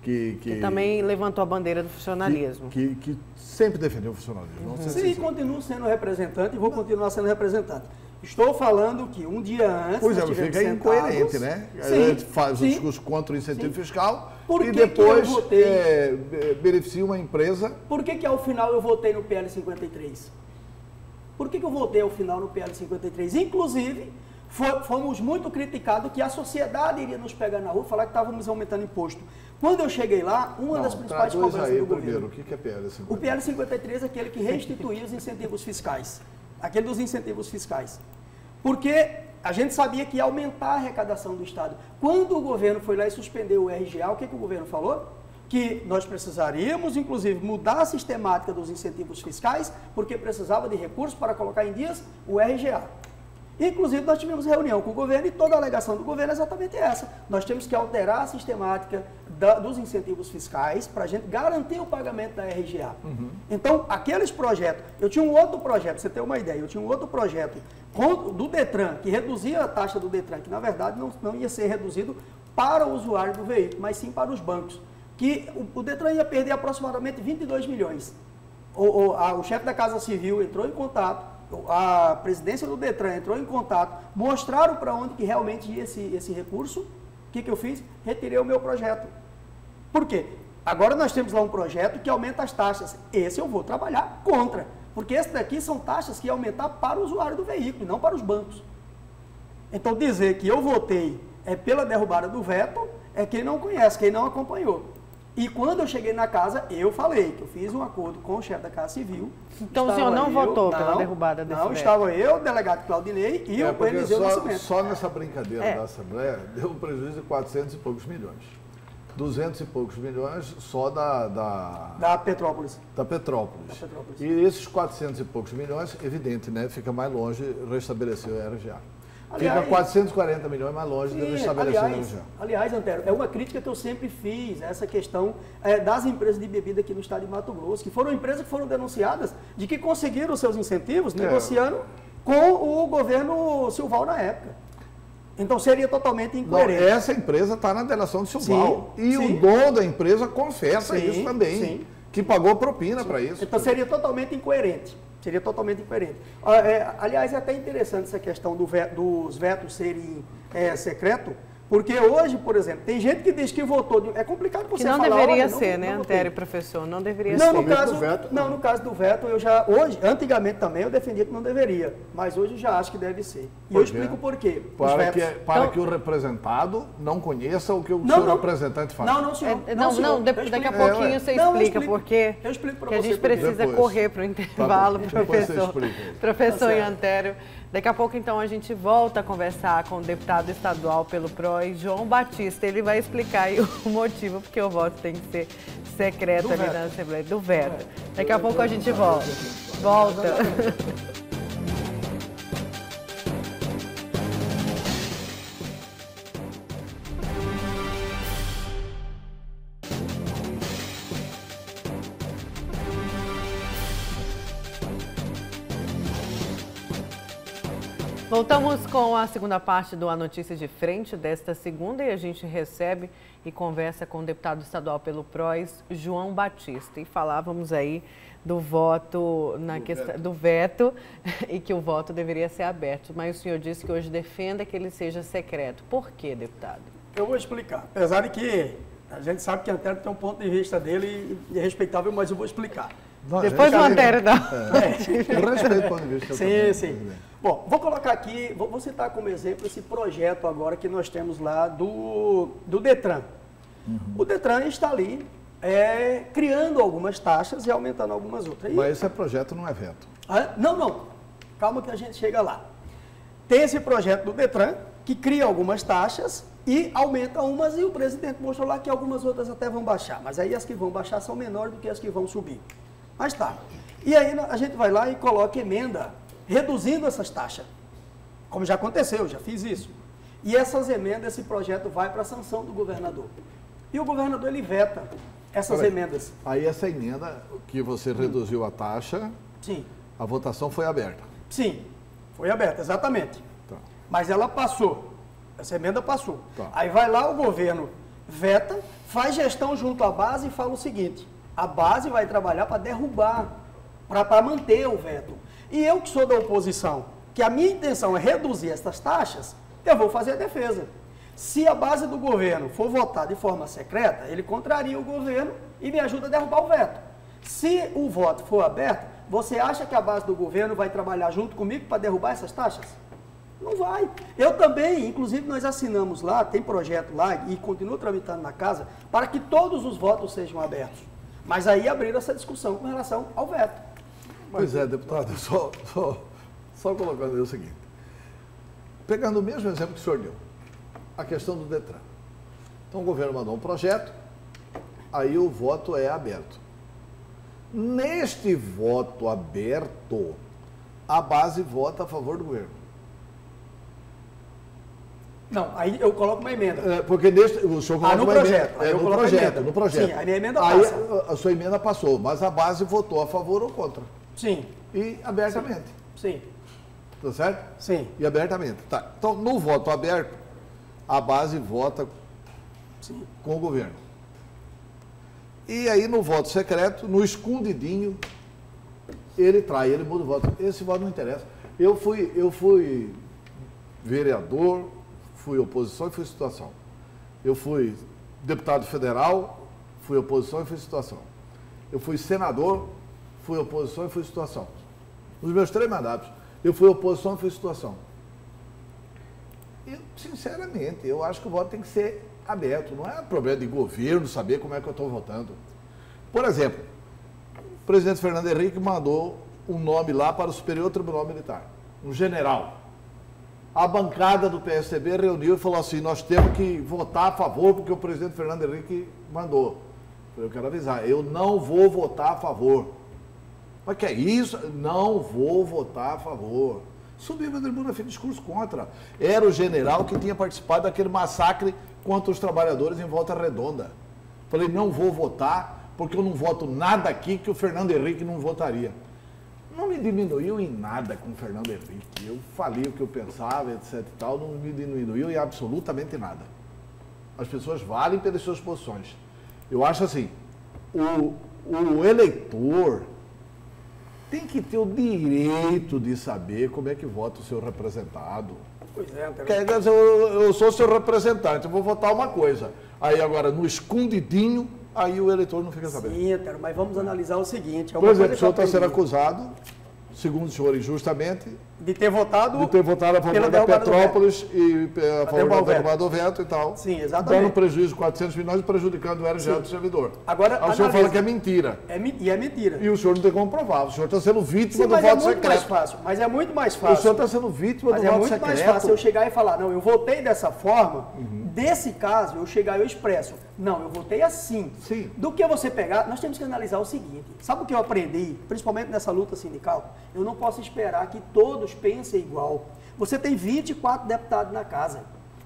Que também levantou a bandeira do funcionalismo. Que sempre defendeu o funcionalismo. Sim, continuo sendo representante e vou continuar sendo representante. Estou falando que um dia antes... Pois é, fica incoerente, né? A gente faz o discurso contra o incentivo fiscal e depois beneficia uma empresa... Por que ao final eu votei no PL 53? Por que eu votei ao final no PL 53? Inclusive, fomos muito criticados que a sociedade iria nos pegar na rua, falar que estávamos aumentando imposto. Quando eu cheguei lá, uma das principais cobranças do governo... O que é PL 53? O PL 53 é aquele que restituía os incentivos fiscais. Aquele dos incentivos fiscais. Porque a gente sabia que ia aumentar a arrecadação do Estado. Quando o governo foi lá e suspendeu o RGA, o que o governo falou? Que nós precisaríamos, inclusive, mudar a sistemática dos incentivos fiscais, porque precisava de recursos para colocar em dias o RGA. Inclusive, nós tivemos reunião com o governo e toda a alegação do governo é exatamente essa. Nós temos que alterar a sistemática dos incentivos fiscais para a gente garantir o pagamento da RGA. Então, aqueles projetos... Eu tinha um outro projeto, para você ter uma ideia, eu tinha um outro projeto do Detran, que reduzia a taxa do Detran, que na verdade não ia ser reduzido para o usuário do veículo, mas sim para os bancos. Que o Detran ia perder aproximadamente 22 milhões. O chefe da Casa Civil entrou em contato, a presidência do Detran entrou em contato, mostraram para onde que realmente ia esse recurso. O que eu fiz? Retirei o meu projeto. Por quê? Agora nós temos lá um projeto que aumenta as taxas. Esse eu vou trabalhar contra, porque esse daqui são taxas que iam aumentar para o usuário do veículo, não para os bancos. Então dizer que eu votei pela derrubada do veto é quem não conhece, quem não acompanhou. E quando eu cheguei na casa, eu falei que eu fiz um acordo com o chefe da Casa Civil. Então o senhor não votou pela derrubada desse veto? Não, estava eu, o delegado Claudinei e o Eliseu Nascimento. Só nessa brincadeira da Assembleia deu um prejuízo de 400 e poucos milhões. 200 e poucos milhões só da Petrópolis. Da Petrópolis. E esses 400 e poucos milhões, evidente, né? Fica mais longe de restabelecer o RGA. Fica 440 milhões mais longe de restabelecer o RGA. Aliás, Antero, é uma crítica que eu sempre fiz, essa questão das empresas de bebida aqui no estado de Mato Grosso, que foram empresas que foram denunciadas de que conseguiram os seus incentivos negociando com o governo Silval na época. Então seria totalmente incoerente. Não, essa empresa está na delação de Silval. E o dono da empresa confessa isso também, que pagou propina para isso. Então seria totalmente incoerente. Seria totalmente incoerente. Aliás, é até interessante essa questão dos vetos serem secretos, porque hoje, por exemplo, tem gente que diz que votou... É complicado você falar... Que não deveria ser, né, Antério, professor? Não deveria ser. No caso do veto, antigamente também eu defendia que não deveria, mas hoje eu já acho que deve ser. E eu explico por quê. Para que o representado não conheça o que o seu representante faz. Não, senhor. Daqui a pouquinho você explica por quê. Eu explico para você. Que a gente precisa correr para o intervalo, professor Antério. Daqui a pouco, então, a gente volta a conversar com o deputado estadual pelo PROS, João Batista. Ele vai explicar aí o motivo porque o voto tem que ser secreto ali na Assembleia, do veto. Daqui a pouco a gente volta. Voltamos com a segunda parte do A Notícia de Frente desta segunda e a gente recebe e conversa com o deputado estadual pelo PROS, João Batista. E falávamos aí do voto, do veto e que o voto deveria ser aberto. Mas o senhor disse que hoje defenda que ele seja secreto. Por quê, deputado? Eu vou explicar. Apesar de que a gente sabe que o Antério tem um ponto de vista dele e é respeitável, mas eu vou explicar. Depois o Antério dá. Eu respeito o ponto de vista. Sim. Bom, vou colocar aqui, vou citar como exemplo esse projeto agora que nós temos lá do Detran. O Detran está ali criando algumas taxas e aumentando algumas outras. Mas esse projeto não é veto. Não. Calma que a gente chega lá. Tem esse projeto do Detran que cria algumas taxas e aumenta umas e o presidente mostrou lá que algumas outras até vão baixar. Mas aí as que vão baixar são menores do que as que vão subir. Mas tá. E aí a gente vai lá e coloca emenda reduzindo essas taxas. Como já aconteceu, já fiz isso. E essas emendas, esse projeto vai para a sanção do governador. E o governador, ele veta essas emendas. Aí essa emenda que você reduziu a taxa, Sim. a votação foi aberta. Sim, foi aberta, exatamente. Tá. Mas ela passou. Essa emenda passou. Tá. Aí vai lá o governo, veta, faz gestão junto à base e fala o seguinte: a base vai trabalhar para derrubar, para manter o veto. E eu que sou da oposição, que a minha intenção é reduzir essas taxas, eu vou fazer a defesa. Se a base do governo for votar de forma secreta, ele contraria o governo e me ajuda a derrubar o veto. Se o voto for aberto, você acha que a base do governo vai trabalhar junto comigo para derrubar essas taxas? Não vai. Eu também, inclusive nós assinamos lá, tem projeto lá e continua tramitando na casa, para que todos os votos sejam abertos. Mas aí abriram essa discussão com relação ao veto. Pois é, deputado, só colocando aí o seguinte. Pegando o mesmo exemplo que o senhor deu, a questão do Detran. Então o governo mandou um projeto, aí o voto é aberto. Neste voto aberto, a base vota a favor do governo. Não, aí eu coloco uma emenda. Porque o senhor coloca no uma projeto. emenda. Aí eu No coloco projeto, emenda. no projeto. Sim, a minha emenda aí passa. a sua emenda passou, mas a base votou a favor ou contra. Sim, E abertamente. sim, Tá certo? sim, E abertamente. Tá. Então, no voto aberto, a base vota sim. com o governo. E aí, no voto secreto, no escondidinho, ele muda o voto. Esse voto não interessa. Eu fui vereador, fui oposição e fui situação. Eu fui deputado federal, fui oposição e fui situação. Eu fui senador, fui oposição e fui situação. Nos meus 3 mandatos, eu fui oposição e fui situação. Eu, sinceramente, eu acho que o voto tem que ser aberto. Não é problema de governo saber como é que eu estou votando. Por exemplo, o presidente Fernando Henrique mandou um nome lá para o Superior Tribunal Militar, um general. A bancada do PSDB reuniu e falou assim: nós temos que votar a favor porque o presidente Fernando Henrique mandou. Eu quero avisar, eu não vou votar a favor. Mas que é isso? Não vou votar a favor. Subiu a tribuna, fez discurso contra. Era o general que tinha participado daquele massacre contra os trabalhadores em Volta Redonda. Falei, não vou votar porque eu não voto nada aqui que o Fernando Henrique não votaria. Não me diminuiu em nada com o Fernando Henrique. Eu falei o que eu pensava, etc e tal, não me diminuiu em absolutamente nada. As pessoas valem pelas suas posições. Eu acho assim, o eleitor tem que ter o direito de saber como é que vota o seu representado. Pois é, Eu sou seu representante, eu vou votar uma coisa. Aí agora, no escondidinho, aí o eleitor não fica sabendo. Sim, Antero, mas vamos analisar o seguinte. Por exemplo, o senhor está sendo acusado, segundo o senhor injustamente, de ter votado a favor da Petrópolis e a favor da derrubada do veto e tal. Sim, exatamente. Dando prejuízo de 400 milhões e prejudicando o RGE do servidor. Agora, aí o senhor fala que é mentira. E é mentira. E o senhor não tem como provar. O senhor está sendo vítima do mas voto é muito secreto. mais fácil. Mas é muito mais fácil. O senhor está sendo vítima do voto secreto. Mas é muito mais fácil eu chegar e falar, não, eu votei dessa forma, desse caso, eu chegar e eu expresso. Não, eu votei assim. Sim. Do que você pegar, nós temos que analisar o seguinte. Sabe o que eu aprendi, principalmente nessa luta sindical? Eu não posso esperar que todos pensem igual. Você tem 24 deputados na casa.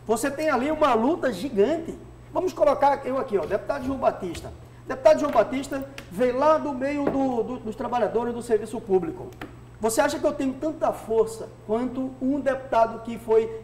Você tem ali uma luta gigante. Vamos colocar eu aqui, ó, deputado João Batista. Deputado João Batista veio lá do meio dos trabalhadores do serviço público. Você acha que eu tenho tanta força quanto um deputado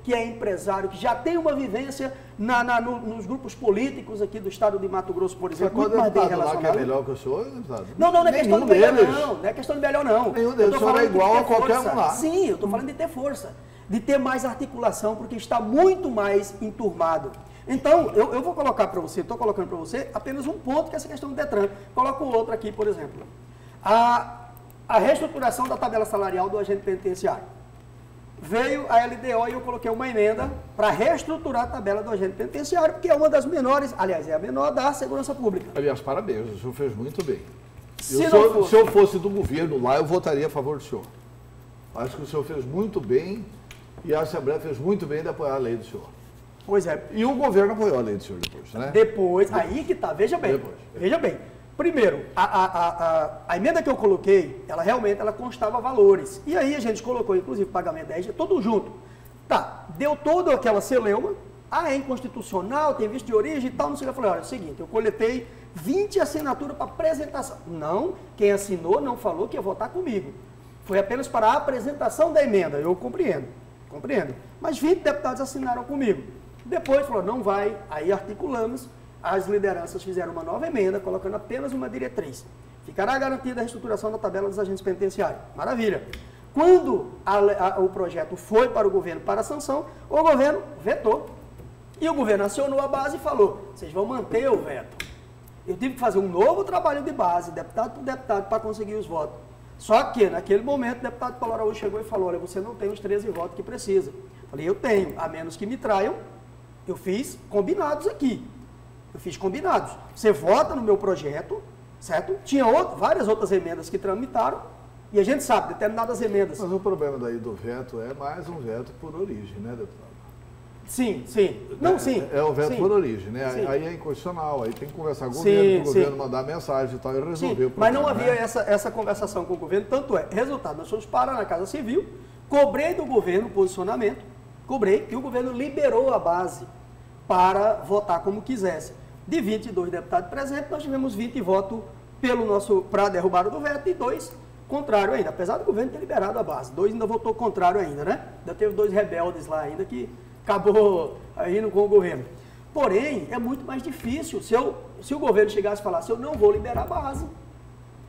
que é empresário, que já tem uma vivência nos grupos políticos aqui do estado de Mato Grosso, por exemplo? Mas quando deputado lá que é melhor que o senhor, deputado? Não é questão de melhor não. Não é questão de melhor não. Nenhum deles, o senhor é igual a qualquer um lá. Sim, eu estou falando de ter força, de ter mais articulação, porque está muito mais enturmado. Então, eu vou colocar para você, estou colocando para você apenas um ponto, que é essa questão do Detran. Coloco outro aqui, por exemplo. A reestruturação da tabela salarial do agente penitenciário. Veio a LDO e eu coloquei uma emenda para reestruturar a tabela do agente penitenciário, porque é uma das menores, aliás, é a menor da segurança pública. Aliás, parabéns, o senhor fez muito bem. Se eu fosse do governo lá, eu votaria a favor do senhor. Acho que o senhor fez muito bem e a Assembleia fez muito bem de apoiar a lei do senhor. Pois é. E o governo apoiou a lei do senhor depois, né? Depois, aí que tá, veja bem. Veja bem. Primeiro, a emenda que eu coloquei, ela realmente constava valores. E aí a gente colocou, inclusive, pagamento 10 dias, tudo junto. Tá, deu toda aquela celeuma, é inconstitucional, tem visto de origem e tal, não sei o que. Eu falei, olha, é o seguinte, eu coletei 20 assinaturas para apresentação. Não, quem assinou não falou que ia votar comigo. Foi apenas para a apresentação da emenda, eu compreendo. Mas 20 deputados assinaram comigo. Depois falou, não vai, aí articulamos, as lideranças fizeram uma nova emenda, colocando apenas uma diretriz. Ficará garantida a reestruturação da tabela dos agentes penitenciários. Maravilha. Quando o projeto foi para o governo para a sanção, o governo vetou. E o governo acionou a base e falou, vocês vão manter o veto. Eu tive que fazer um novo trabalho de base, deputado por deputado, para conseguir os votos. Só que, naquele momento, o deputado Paulo Araújo chegou e falou, olha, você não tem os 13 votos que precisa. Falei, eu tenho, a menos que me traiam, eu fiz combinados aqui. Você vota no meu projeto, certo? Tinha várias outras emendas que tramitaram, e a gente sabe, determinadas emendas. Mas o problema daí do veto é mais um veto por origem, né, deputado? Sim. Não, sim. É o veto por origem, né? Sim. Aí é inconstitucional, aí tem que conversar com o governo, para o governo mandar mensagem e tal, e resolver o problema. Mas não havia essa conversação com o governo, tanto é. Resultado, nós fomos para na Casa Civil, cobrei do governo o posicionamento, e o governo liberou a base para votar como quisesse. De 22 deputados presentes, nós tivemos 20 votos para derrubar o do veto e 2 contrário ainda. Apesar do governo ter liberado a base, 2 ainda votou contrário ainda, né? Ainda teve 2 rebeldes lá ainda que acabou indo com o governo. Porém, é muito mais difícil. Se o governo chegasse e falasse, eu não vou liberar a base,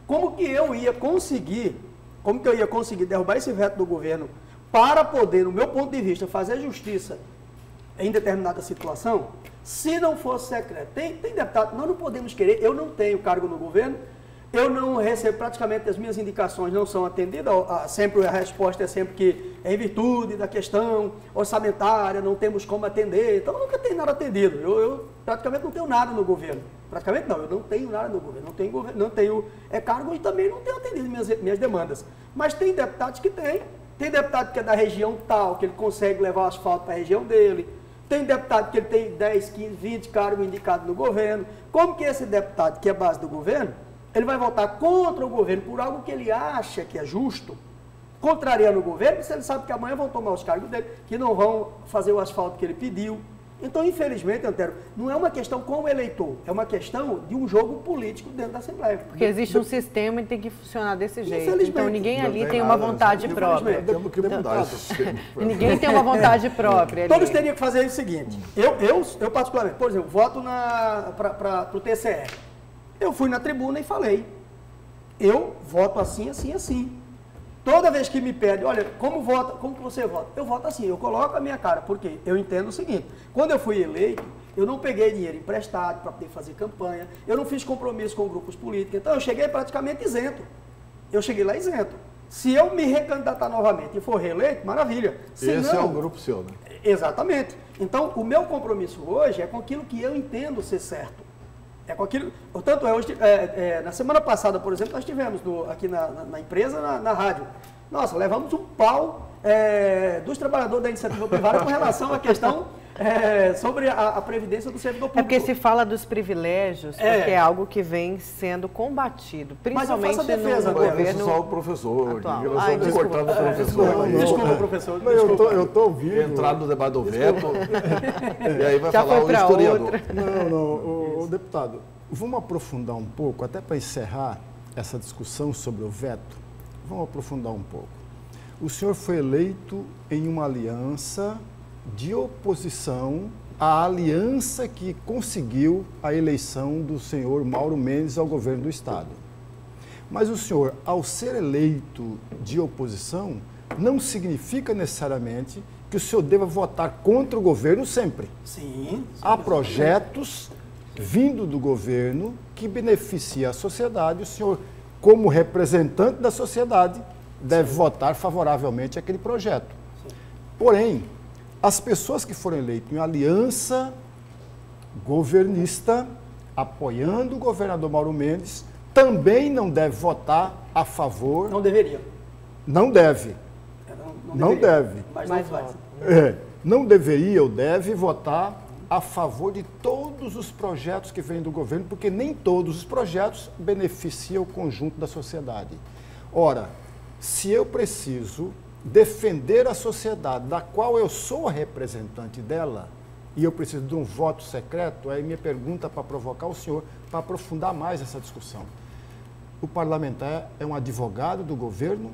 como que eu ia conseguir derrubar esse veto do governo para poder, no meu ponto de vista, fazer justiça em determinada situação, se não fosse secreto? Tem deputado, nós não podemos querer, eu não tenho cargo no governo, eu não recebo, praticamente as minhas indicações não são atendidas, sempre a resposta é sempre que é em virtude da questão orçamentária, não temos como atender, então nunca tem nada atendido, eu praticamente não tenho nada no governo, eu não tenho nada no governo, não tenho cargo e também não tenho atendido minhas demandas, mas tem deputados que tem deputado que é da região tal, que ele consegue levar o asfalto para a região dele, tem deputado que ele tem 10, 15, 20 cargos indicados no governo, como que esse deputado que é base do governo, ele vai votar contra o governo por algo que ele acha que é justo, contrariando o governo, se ele sabe que amanhã vão tomar os cargos dele, que não vão fazer o asfalto que ele pediu. Então, infelizmente, Antero, não é uma questão com o eleitor, é uma questão de um jogo político dentro da Assembleia. Porque existe um sistema e tem que funcionar desse jeito. Então, ninguém ali tem uma vontade própria. Temos que mudar esse sistema. Ninguém tem uma vontade própria. Todos teriam que fazer o seguinte, eu particularmente, por exemplo, voto para o TCE. Eu fui na tribuna e falei, eu voto assim, assim, assim. Toda vez que me pede, olha, como que você vota? Eu voto assim, eu coloco a minha cara, porque eu entendo o seguinte, quando eu fui eleito, eu não peguei dinheiro emprestado para poder fazer campanha, eu não fiz compromisso com grupos políticos, então eu cheguei praticamente isento. Eu cheguei lá isento. Se eu me recandidatar novamente e for reeleito, maravilha. Esse é o grupo seu, né? Exatamente. Então, o meu compromisso hoje é com aquilo que eu entendo ser certo. É com aquilo, portanto, hoje, na semana passada, por exemplo, nós tivemos aqui na empresa, na rádio, nossa, levamos um pau dos trabalhadores da iniciativa privada com relação à questão sobre a previdência do servidor público. É porque se fala dos privilégios, porque é algo que vem sendo combatido, principalmente no governo só o professor, atual. Cortando o professor. Desculpa, professor. Eu estou ouvindo. Entrar no debate do veto, e aí vai Já falar o historiador. Não, deputado, vamos aprofundar um pouco, até para encerrar essa discussão sobre o veto, vamos aprofundar um pouco. O senhor foi eleito em uma aliança de oposição à aliança que conseguiu a eleição do senhor Mauro Mendes ao governo do Estado. Mas o senhor, ao ser eleito de oposição, não significa necessariamente que o senhor deva votar contra o governo sempre. Sim. Há projetos vindo do governo que beneficia a sociedade, o senhor, como representante da sociedade, deve votar favoravelmente àquele projeto. Porém, as pessoas que foram eleitas em aliança governista, apoiando o governador Mauro Mendes, também não devem votar a favor. Não deveria. Não deve. Não deve. Mas não faz. não deveria ou deve votar a favor de todos os projetos que vêm do governo, porque nem todos os projetos beneficiam o conjunto da sociedade. Ora, se eu preciso defender a sociedade da qual eu sou representante dela, e eu preciso de um voto secreto, aí minha pergunta para provocar o senhor, para aprofundar mais essa discussão. O parlamentar é um advogado do governo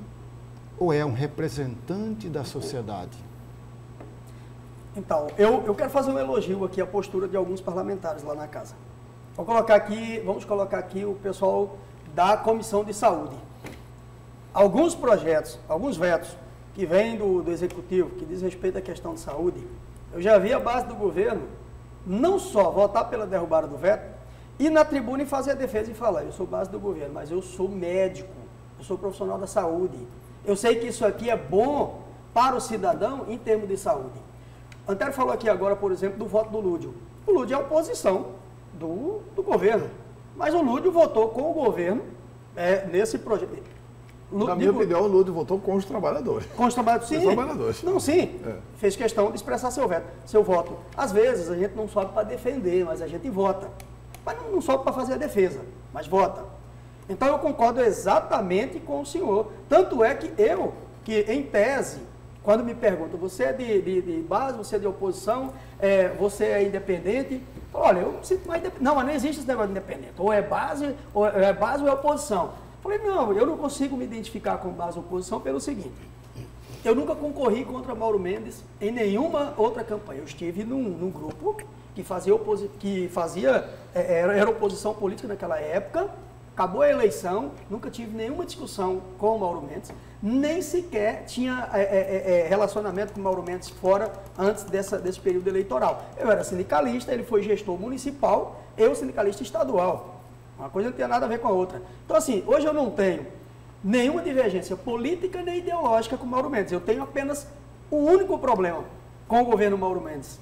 ou é um representante da sociedade? Então, eu quero fazer um elogio aqui à postura de alguns parlamentares lá na casa. Vamos colocar aqui o pessoal da Comissão de Saúde. Alguns projetos, alguns vetos que vêm do Executivo, que diz respeito à questão de saúde, eu já vi a base do governo não só votar pela derrubada do veto, ir na tribuna e fazer a defesa e falar, eu sou base do governo, mas eu sou médico, eu sou profissional da saúde. Eu sei que isso aqui é bom para o cidadão em termos de saúde. Antero falou aqui agora, por exemplo, do voto do Lúdio. O Lúdio é oposição do governo, mas o Lúdio votou com o governo nesse projeto. Na minha opinião, o Lúdio votou com os trabalhadores. Com os trabalhadores, sim. Os trabalhadores. Não, sim. Fez questão de expressar seu voto. Às vezes, a gente não sobe para defender, mas a gente vota. Mas não sobe para fazer a defesa, mas vota. Então, eu concordo exatamente com o senhor. Tanto é que em tese, quando me perguntam, você é de base, você é de oposição, você é independente? Olha, eu sinto mais independente. Não, mas não existe esse negócio de independente. Ou é base ou é oposição. Falei, não, eu não consigo me identificar com base ou oposição pelo seguinte. Eu nunca concorri contra Mauro Mendes em nenhuma outra campanha. Eu estive num grupo era oposição política naquela época, acabou a eleição, nunca tive nenhuma discussão com o Mauro Mendes, nem sequer tinha relacionamento com o Mauro Mendes fora antes desse período eleitoral. Eu era sindicalista, ele foi gestor municipal, eu sindicalista estadual. Uma coisa não tem nada a ver com a outra. Então, assim, hoje eu não tenho nenhuma divergência política nem ideológica com o Mauro Mendes. Eu tenho apenas um único problema com o governo Mauro Mendes.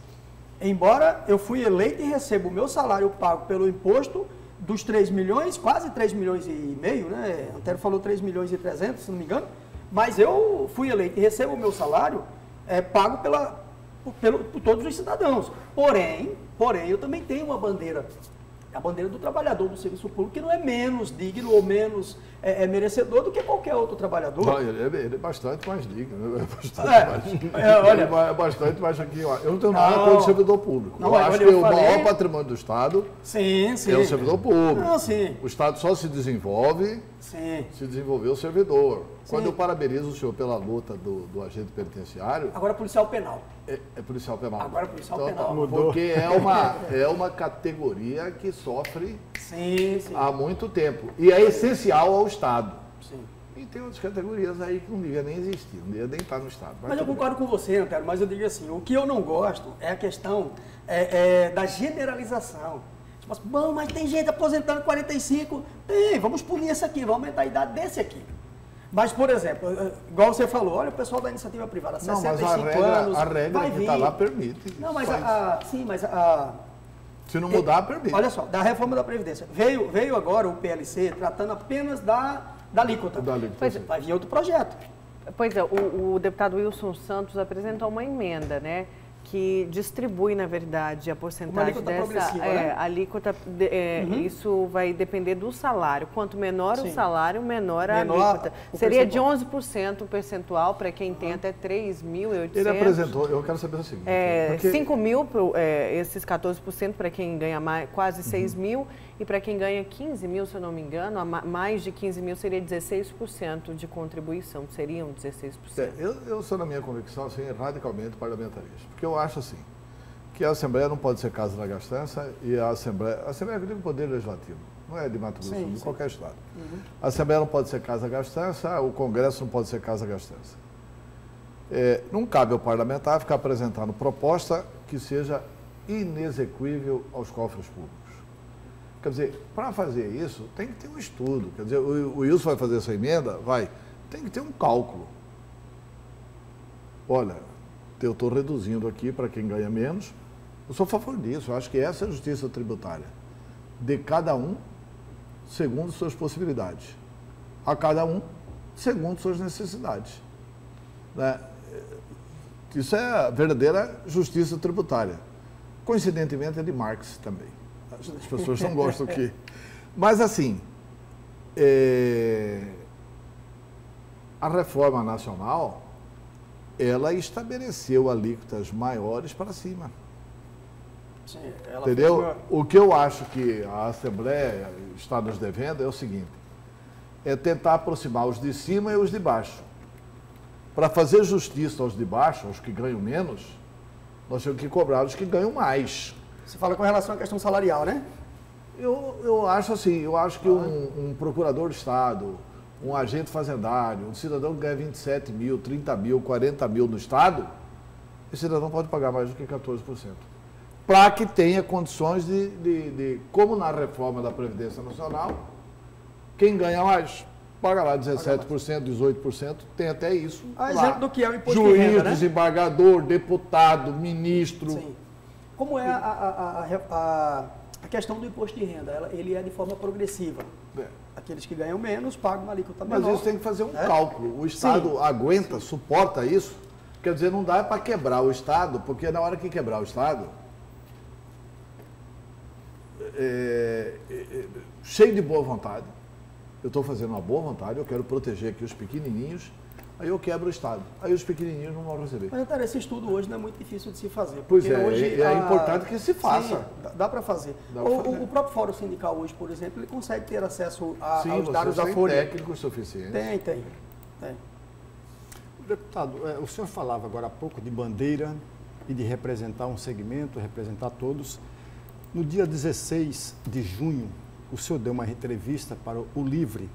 Embora eu fui eleito e recebo o meu salário pago pelo imposto dos 3 milhões, quase 3 milhões e meio, né? Antero falou 3 milhões e 300, se não me engano. Mas eu fui eleito e recebo o meu salário pago por todos os cidadãos. Porém, eu também tenho uma bandeira. A bandeira do trabalhador do serviço público, que não é menos digno ou menos merecedor do que qualquer outro trabalhador. Não, ele é bastante mais digno. É bastante mais aqui. Eu não tenho nada contra o servidor público. Não, eu acho que o maior patrimônio do Estado é o servidor público. Não, sim. O Estado só se desenvolve se desenvolver o servidor. Sim. Quando eu parabenizo o senhor pela luta do agente penitenciário... Agora é policial penal. É policial penal. Agora é policial penal. Mudou. Porque é uma categoria que sofre há muito tempo. E é essencial ao Estado. Sim. E tem outras categorias aí que não devia nem existir, não devia nem estar no Estado. Mas eu concordo com você, Antero, mas eu digo assim, o que eu não gosto é a questão da generalização. Tipo assim, bom, mas tem gente aposentando 45, tem, vamos punir esse aqui, vamos aumentar a idade desse aqui. Mas, por exemplo, igual você falou, olha o pessoal da iniciativa privada, 65 anos, a regra que está lá permite. Não, mas se não mudar, permite. Olha só, da reforma da Previdência. Veio agora o PLC tratando apenas da alíquota. Vai vir outro projeto. Pois é, o deputado Wilson Santos apresentou uma emenda, né? Que distribui, na verdade, a porcentagem dessa alíquota. Isso vai depender do salário. Quanto menor o salário, menor a alíquota. Seria de 11% o percentual para quem tem até 3.800. Ele apresentou, eu quero saber o seguinte. 5 mil, esses 14% para quem ganha quase 6 mil. E para quem ganha 15 mil, se eu não me engano, mais de 15 mil seria 16% de contribuição, seriam 16%. Eu sou, na minha convicção, assim, radicalmente parlamentarista. Porque eu acho assim, que a Assembleia não pode ser casa da gastança e a Assembleia é o poder legislativo, não é de Mato Grosso, de qualquer estado. A Assembleia não pode ser casa da gastança, o Congresso não pode ser casa da gastança. Não cabe ao parlamentar ficar apresentando proposta que seja inexequível aos cofres públicos. Quer dizer, para fazer isso, tem que ter um estudo. Quer dizer, o Wilson vai fazer essa emenda? Vai. Tem que ter um cálculo. Olha, eu estou reduzindo aqui para quem ganha menos. Eu sou a favor disso. Eu acho que essa é a justiça tributária. De cada um, segundo suas possibilidades. A cada um, segundo suas necessidades. Né? Isso é a verdadeira justiça tributária. Coincidentemente, é de Marx também. As pessoas não gostam que... Mas, assim, a reforma nacional, ela estabeleceu alíquotas maiores para cima. Sim, ela entendeu? O que eu acho que a Assembleia está nos devendo é o seguinte, é tentar aproximar os de cima e os de baixo. Para fazer justiça aos de baixo, aos que ganham menos, nós temos que cobrar os que ganham mais. Você fala com relação à questão salarial, né? Eu acho assim, eu acho que um procurador de Estado, um agente fazendário, um cidadão que ganha 27 mil, 30 mil, 40 mil no Estado, esse cidadão pode pagar mais do que 14%. Para que tenha condições de, como na reforma da Previdência Nacional, quem ganha mais paga lá 17%, 18%, tem até isso. Exemplo do que é o imposto Juiz, de renda, né? desembargador, deputado, ministro. Sim. Como é a questão do imposto de renda? Ele é de forma progressiva. Aqueles que ganham menos pagam uma alíquota menor. Mas isso tem que fazer um cálculo. O Estado aguenta, suporta isso. Quer dizer, não dá para quebrar o Estado, porque na hora que quebrar o Estado, cheio de boa vontade, eu estou fazendo uma boa vontade, eu quero proteger aqui os pequenininhos, aí eu quebro o Estado. Aí os pequenininhos não vão receber. Mas, Antara, esse estudo hoje não é muito difícil de se fazer. Pois é, hoje é importante que se faça. Sim, dá para fazer. O próprio Fórum Sindical hoje, por exemplo, ele consegue ter acesso aos dados da Folha. Técnicos suficientes. Tem. Deputado, o senhor falava agora há pouco de bandeira e de representar um segmento, representar todos. No dia 16 de junho, o senhor deu uma entrevista para o Livre,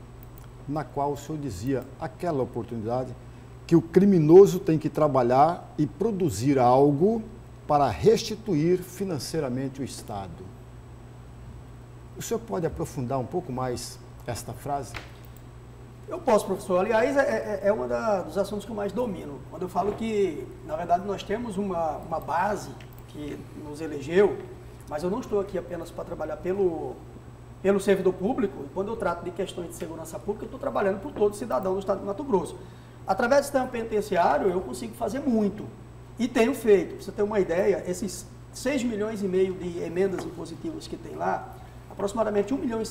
na qual o senhor dizia aquela oportunidade que o criminoso tem que trabalhar e produzir algo para restituir financeiramente o Estado. O senhor pode aprofundar um pouco mais esta frase? Eu posso, professor. Aliás, é um dos assuntos que eu mais domino. Quando eu falo que, na verdade, nós temos uma base que nos elegeu, mas eu não estou aqui apenas para trabalhar pelo servidor público. Quando eu trato de questões de segurança pública, eu estou trabalhando por todo cidadão do Estado de Mato Grosso. Através do sistema penitenciário, eu consigo fazer muito. E tenho feito. Para você ter uma ideia, esses 6,5 milhões de emendas impositivas que tem lá, aproximadamente 1,7 milhão,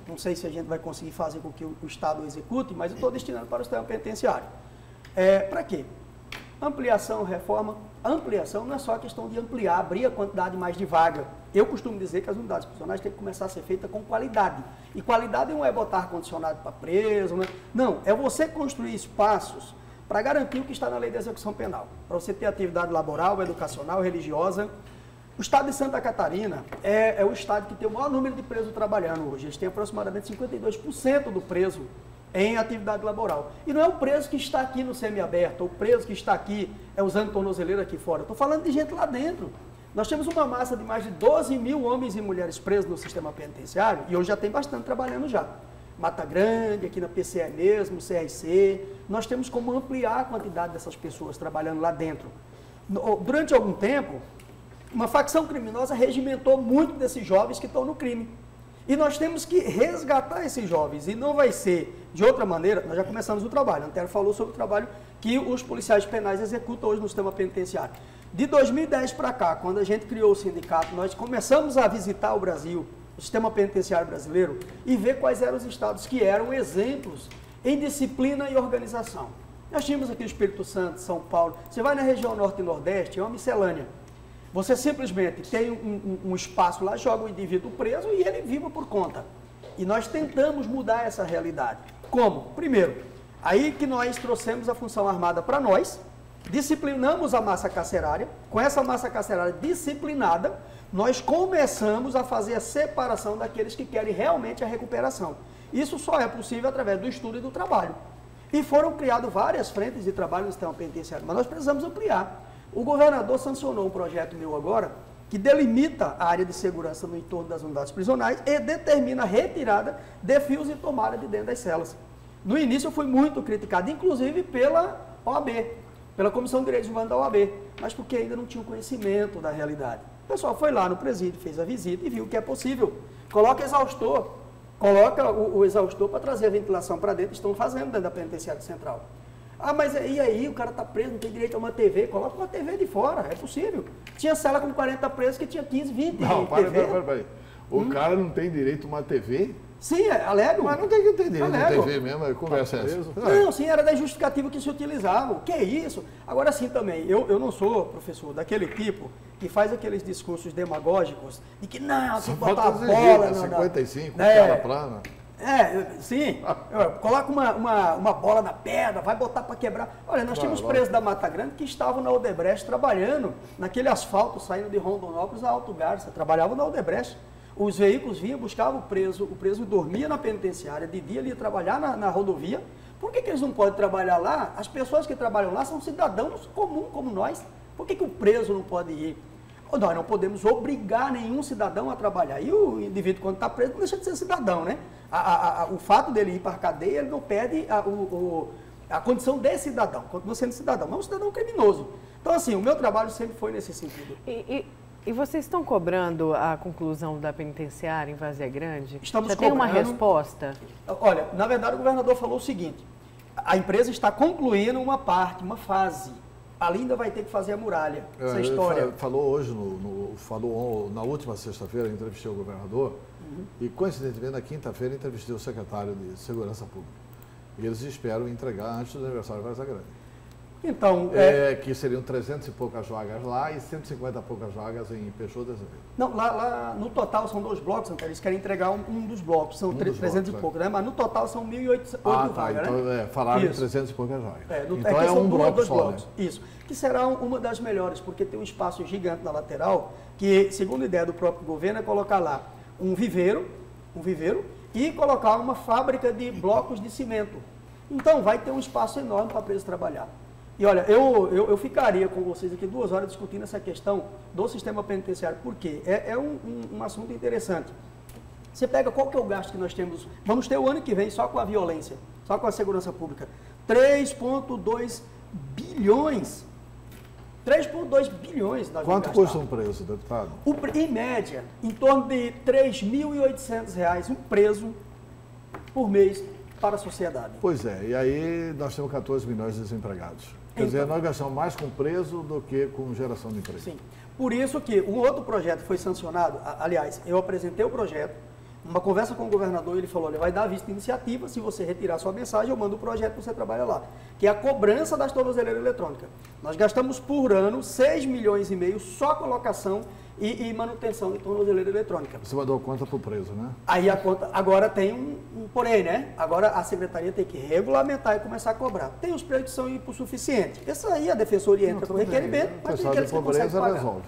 não sei se a gente vai conseguir fazer com que o Estado execute, mas eu estou destinando para o sistema penitenciário. Para quê? Ampliação, reforma. A ampliação não é só a questão de ampliar, abrir a quantidade mais de vaga. Eu costumo dizer que as unidades prisionais têm que começar a ser feitas com qualidade. E qualidade não é botar ar-condicionado para preso, né? Não, é você construir espaços para garantir o que está na lei de execução penal. Para você ter atividade laboral, educacional, religiosa. O estado de Santa Catarina é o estado que tem o maior número de presos trabalhando hoje. Eles têm aproximadamente 52% do preso em atividade laboral. E não é o preso que está aqui no semiaberto, ou o preso que está aqui usando tornozeleira aqui fora. Estou falando de gente lá dentro. Nós temos uma massa de mais de 12 mil homens e mulheres presos no sistema penitenciário, e hoje já tem bastante trabalhando já. Mata Grande, aqui na PCE mesmo, CRC. Nós temos como ampliar a quantidade dessas pessoas trabalhando lá dentro. Durante algum tempo, uma facção criminosa regimentou muito desses jovens que estão no crime. E nós temos que resgatar esses jovens. E não vai ser de outra maneira. Nós já começamos o trabalho. A Antero falou sobre o trabalho que os policiais penais executam hoje no sistema penitenciário. De 2010 para cá, quando a gente criou o sindicato, nós começamos a visitar o Brasil, o sistema penitenciário brasileiro, e ver quais eram os estados que eram exemplos em disciplina e organização. Nós tínhamos aqui o Espírito Santo, São Paulo. Você vai na região norte e nordeste, é uma miscelânea. Você simplesmente tem um espaço lá, joga o indivíduo preso e ele vive por conta. E nós tentamos mudar essa realidade. Como? Primeiro, aí que nós trouxemos a função armada para nós, disciplinamos a massa carcerária. Com essa massa carcerária disciplinada, nós começamos a fazer a separação daqueles que querem realmente a recuperação. Isso só é possível através do estudo e do trabalho. E foram criadas várias frentes de trabalho no sistema penitenciário, mas nós precisamos ampliar. O governador sancionou um projeto meu agora que delimita a área de segurança no entorno das unidades prisionais e determina a retirada de fios e tomada de dentro das celas. No início eu fui muito criticado, inclusive pela OAB, pela Comissão de Direitos Humanos da OAB, mas porque ainda não tinha conhecimento da realidade. O pessoal foi lá no presídio, fez a visita e viu que é possível. Coloca exaustor, coloca o exaustor para trazer a ventilação para dentro, estão fazendo dentro da penitenciária central. Ah, mas e aí, o cara está preso, não tem direito a uma TV, coloca uma TV de fora, é possível. Tinha cela com 40 presos que tinha 15, 20 Não, TV. para. O cara não tem direito a uma TV? Sim, alego. Mas não tem que ter direito a Alego. TV mesmo, a conversa é essa. Não, sim, era da justificativa que se utilizava. O que é isso? Agora sim também, eu não sou, professor, daquele tipo que faz aqueles discursos demagógicos de que não, tem que botar a bola... 55, cara plana. Sim. Coloca uma bola na pedra, vai botar para quebrar. Olha, nós tínhamos presos da Mata Grande que estavam na Odebrecht trabalhando naquele asfalto saindo de Rondonópolis a Alto Garça. Trabalhavam na Odebrecht. Os veículos vinham, buscavam o preso dormia na penitenciária, de dia ele ia trabalhar na rodovia. Por que eles não podem trabalhar lá? As pessoas que trabalham lá são cidadãos comuns como nós. Por que o preso não pode ir? Nós não podemos obrigar nenhum cidadão a trabalhar. E o indivíduo, quando está preso, não deixa de ser cidadão, né? O fato dele ir para a cadeia, ele não perde a condição de cidadão, continua sendo cidadão, mas é um cidadão criminoso. Então, assim, o meu trabalho sempre foi nesse sentido. E vocês estão cobrando a conclusão da penitenciária em Várzea Grande? Estamos Já tem uma resposta? Olha, na verdade o governador falou o seguinte, a empresa está concluindo uma parte, uma fase. Ali ainda vai ter que fazer a muralha, essa história. Falou hoje, falou na última sexta-feira, entrevistei o governador e, coincidentemente, na quinta-feira entrevistei o secretário de Segurança Pública. E eles esperam entregar antes do aniversário de Várzea Grande. Então, que seriam 300 e poucas vagas lá e 150 e poucas vagas em Peixoto de Azevedo. Não, lá no total são 2 blocos, então eles querem entregar um dos blocos, são 300 e poucos, né? Mas no total são 1.800 vagas, então, né? falaram em 300 e poucas vagas. Então é um bloco só, blocos. Né? Isso, que será uma das melhores, porque tem um espaço gigante na lateral, que, segundo a ideia do próprio governo, é colocar lá um viveiro e colocar uma fábrica de blocos de cimento. Então vai ter um espaço enorme para presos trabalhar. E olha, eu ficaria com vocês aqui 2 horas discutindo essa questão do sistema penitenciário, porque é um assunto interessante. Você pega qual que é o gasto que nós temos, vamos ter o ano que vem só com a violência, só com a segurança pública, 3,2 bilhões. 3,2 bilhões nós Quanto vamos custa um preso, deputado? Em média, em torno de R$ 3.800 um preso por mês para a sociedade. Pois é, e aí nós temos 14 milhões de desempregados. Quer dizer, nós gastamos mais com preso do que com geração de emprego. Sim. Por isso que um outro projeto foi sancionado, aliás, eu apresentei o projeto, numa conversa com o governador, ele falou, olha, vai dar vista de iniciativa, se você retirar sua mensagem, eu mando o projeto para você trabalhar lá, que é a cobrança das tornozeleiras eletrônicas. Nós gastamos por ano 6,5 milhões só colocação e manutenção de tornozeleira eletrônica. Você mandou conta para o preso, né? Aí a conta, agora tem um porém, né? Agora a secretaria tem que regulamentar e começar a cobrar. Tem os preços que são hipossuficientes. Isso aí a defensoria entra com requerimento, mas tem aqueles que não conseguem pagar. Resolve.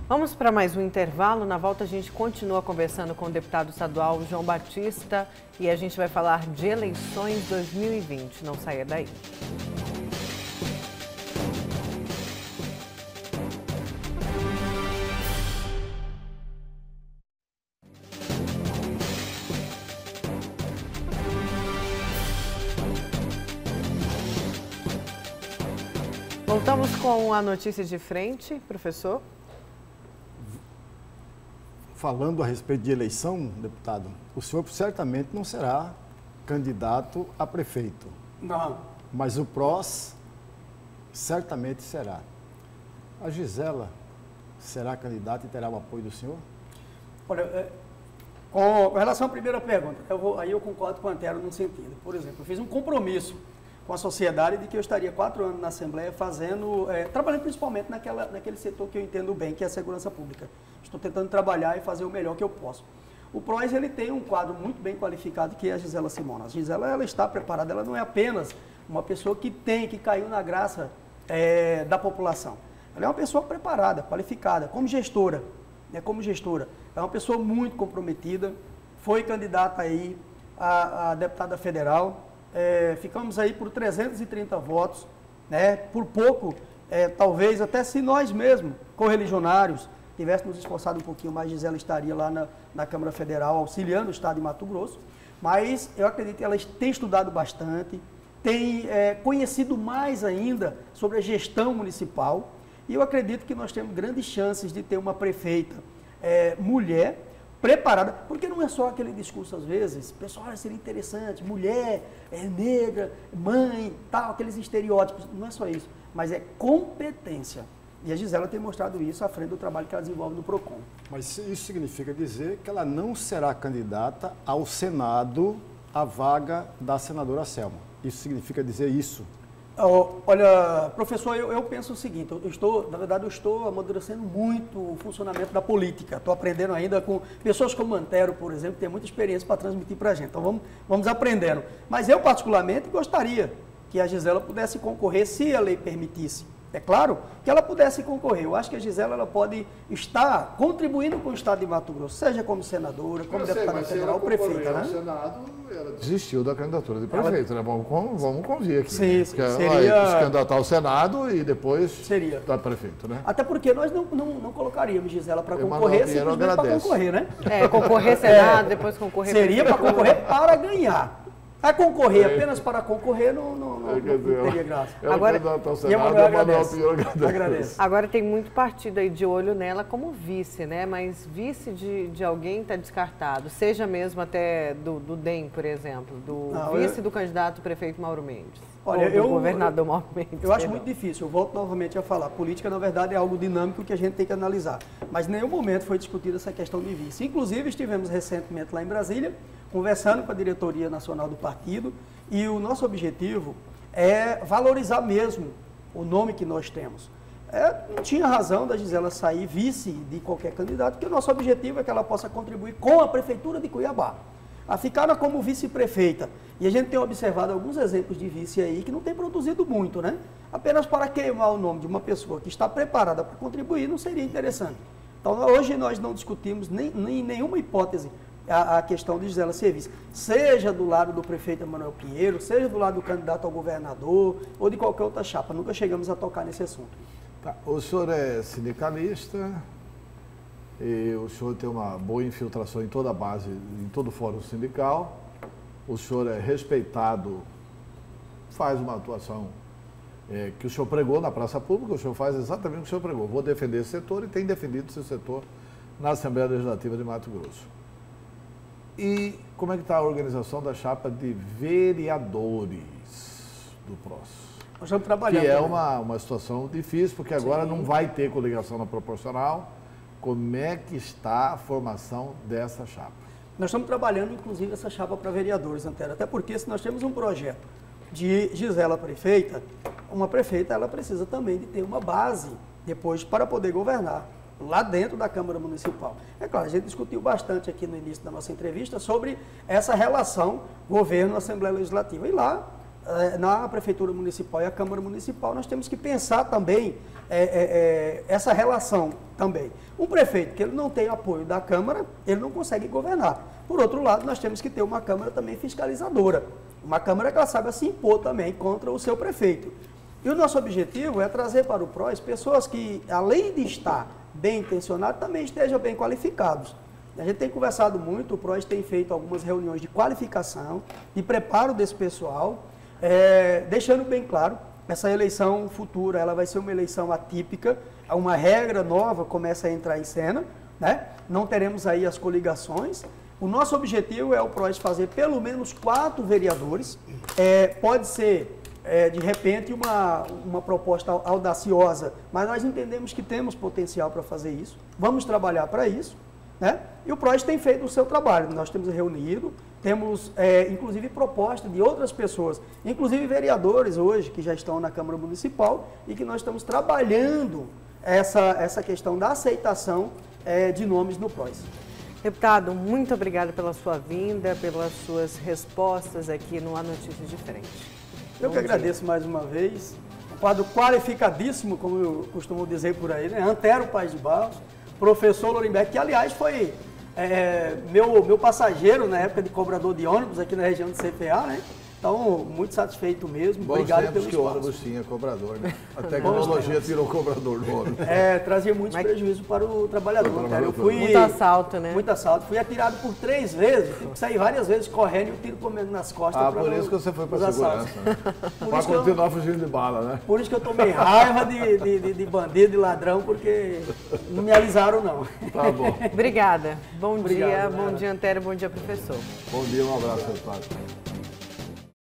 Vamos para mais um intervalo. Na volta a gente continua conversando com o deputado estadual João Batista e a gente vai falar de eleições 2020. Não saia daí. Voltamos com a notícia de frente, professor. Falando a respeito de eleição, deputado, o senhor certamente não será candidato a prefeito. Não. Mas o PROS certamente será. A Gisela será candidata e terá o apoio do senhor? Olha, com relação à primeira pergunta, aí eu concordo com a Antero num sentido. Por exemplo, eu fiz um compromisso com a sociedade de que eu estaria 4 anos na Assembleia trabalhando principalmente naquele setor que eu entendo bem, que é a segurança pública. Estou tentando trabalhar e fazer o melhor que eu posso. O PROS, ele tem um quadro muito bem qualificado, que é a Gisela Simona. A Gisela, ela está preparada, ela não é apenas uma pessoa que caiu na graça da população. Ela é uma pessoa preparada, qualificada, como gestora. É uma pessoa muito comprometida, foi candidata aí a deputada federal, ficamos aí por 330 votos, né? Por pouco, talvez até se nós mesmos, correligionários, tivéssemos esforçado um pouquinho mais, Gisela estaria lá na Câmara Federal, auxiliando o Estado de Mato Grosso, mas eu acredito que ela tem estudado bastante, tem conhecido mais ainda sobre a gestão municipal, e eu acredito que nós temos grandes chances de ter uma prefeita mulher, preparada, porque não é só aquele discurso às vezes, pessoal, seria interessante, mulher, negra, mãe, tal, aqueles estereótipos, não é só isso, mas é competência. E a Gisela tem mostrado isso à frente do trabalho que ela desenvolve no PROCON. Mas isso significa dizer que ela não será candidata ao Senado à vaga da senadora Selma. Isso significa dizer isso? Olha, professor, eu penso o seguinte, na verdade eu estou amadurecendo muito o funcionamento da política, estou aprendendo ainda com pessoas como Antero, por exemplo, que tem muita experiência para transmitir para a gente, então vamos aprendendo. Mas eu particularmente gostaria que a Gisela pudesse concorrer se a lei permitisse. É claro que ela pudesse concorrer. Eu acho que a Gisela ela pode estar contribuindo com o Estado de Mato Grosso, seja como senadora, como deputada federal ou prefeita, né? Senado, ela desistiu da candidatura de prefeito, né? Vamos convir aqui. Sim, né? sim. Porque Seria... ela se candidatar ao Senado e depois seria da prefeito, né? Até porque nós não colocaríamos Gisela para concorrer, simplesmente para concorrer, né? Concorrer Senado, depois concorrer seria para concorrer para ganhar. A concorrer apenas para concorrer não teria graça. Agora, agradeço. Agora tem muito partido aí de olho nela como vice, né? Mas vice de alguém está descartado, seja mesmo até do DEM, por exemplo, vice do candidato prefeito Mauro Mendes. Olha, do governador Mauro Mendes. Eu acho muito difícil, eu volto novamente a falar. Política, na verdade, é algo dinâmico que a gente tem que analisar. Mas em nenhum momento foi discutida essa questão de vice. Inclusive, estivemos recentemente lá em Brasília, conversando com a diretoria nacional do partido, e o nosso objetivo é valorizar mesmo o nome que nós temos. Não tinha razão da Gisela sair vice de qualquer candidato, porque o nosso objetivo é que ela possa contribuir com a Prefeitura de Cuiabá. A ficar como vice-prefeita. E a gente tem observado alguns exemplos de vice aí que não tem produzido muito, né? Apenas para queimar o nome de uma pessoa que está preparada para contribuir não seria interessante. Então, hoje nós não discutimos nem nenhuma hipótese a questão de Gisela ser vice, seja do lado do prefeito Emanuel Pinheiro, seja do lado do candidato ao governador ou de qualquer outra chapa. Nunca chegamos a tocar nesse assunto. Tá. O senhor é sindicalista e o senhor tem uma boa infiltração em toda a base, em todo o fórum sindical. O senhor é respeitado, faz uma atuação que o senhor pregou na praça pública, o senhor faz exatamente o que o senhor pregou. Vou defender esse setor e tem defendido esse setor na Assembleia Legislativa de Mato Grosso. E como é que está a organização da chapa de vereadores do PROS? Nós estamos trabalhando. Que é uma situação difícil, porque agora não vai ter coligação na proporcional. Como é que está a formação dessa chapa? Nós estamos trabalhando, inclusive, essa chapa para vereadores, Antero. Até porque se nós temos um projeto de Gisela prefeita, uma prefeita ela precisa também de ter uma base depois para poder governar lá dentro da Câmara Municipal. É claro, a gente discutiu bastante aqui no início da nossa entrevista sobre essa relação governo-Assembleia Legislativa. E lá, na Prefeitura Municipal e a Câmara Municipal, nós temos que pensar também essa relação também. Um prefeito que ele não tem apoio da Câmara, ele não consegue governar. Por outro lado, nós temos que ter uma Câmara também fiscalizadora. Uma Câmara que ela saiba se impor também contra o seu prefeito. E o nosso objetivo é trazer para o PROS pessoas que, além de estar bem intencionados, também estejam bem qualificados. A gente tem conversado muito, o PROS tem feito algumas reuniões de qualificação, de preparo desse pessoal, deixando bem claro, essa eleição futura ela vai ser uma eleição atípica, uma regra nova começa a entrar em cena, né? Não teremos aí as coligações. O nosso objetivo é o PROS fazer pelo menos 4 vereadores, pode ser de repente uma proposta audaciosa, mas nós entendemos que temos potencial para fazer isso, vamos trabalhar para isso, né? E o PROS tem feito o seu trabalho, nós temos reunido, temos inclusive proposta de outras pessoas, inclusive vereadores hoje que já estão na Câmara Municipal e que nós estamos trabalhando essa questão da aceitação de nomes no PROS. Deputado, muito obrigado pela sua vinda, pelas suas respostas aqui no A Notícias Diferente. Eu que agradeço mais uma vez. Um quadro qualificadíssimo, como eu costumo dizer por aí, né? Antero Paz de Barros, professor Lorimbeck, que aliás foi meu passageiro na época de cobrador de ônibus aqui na região de CPA, né? Então, muito satisfeito mesmo. Bons Obrigado tempos pelo que o espaço. ônibus tinha cobrador, né? A tecnologia tirou o cobrador do ônibus. Trazia muito prejuízo para o trabalhador. Cara. Eu fui, muito assalto, né? Muito assalto. Fui atirado por 3 vezes, tive que sair várias vezes correndo e o tiro comendo nas costas. Por isso que você foi para a segurança, né? Para continuar fugindo de bala, né? Por isso que eu tomei raiva de bandido, de ladrão, porque não me avisaram, não. Tá bom. Obrigada. Bom dia, Obrigado, bom dia, Antério, bom dia, professor. Bom dia, um abraço, deputado.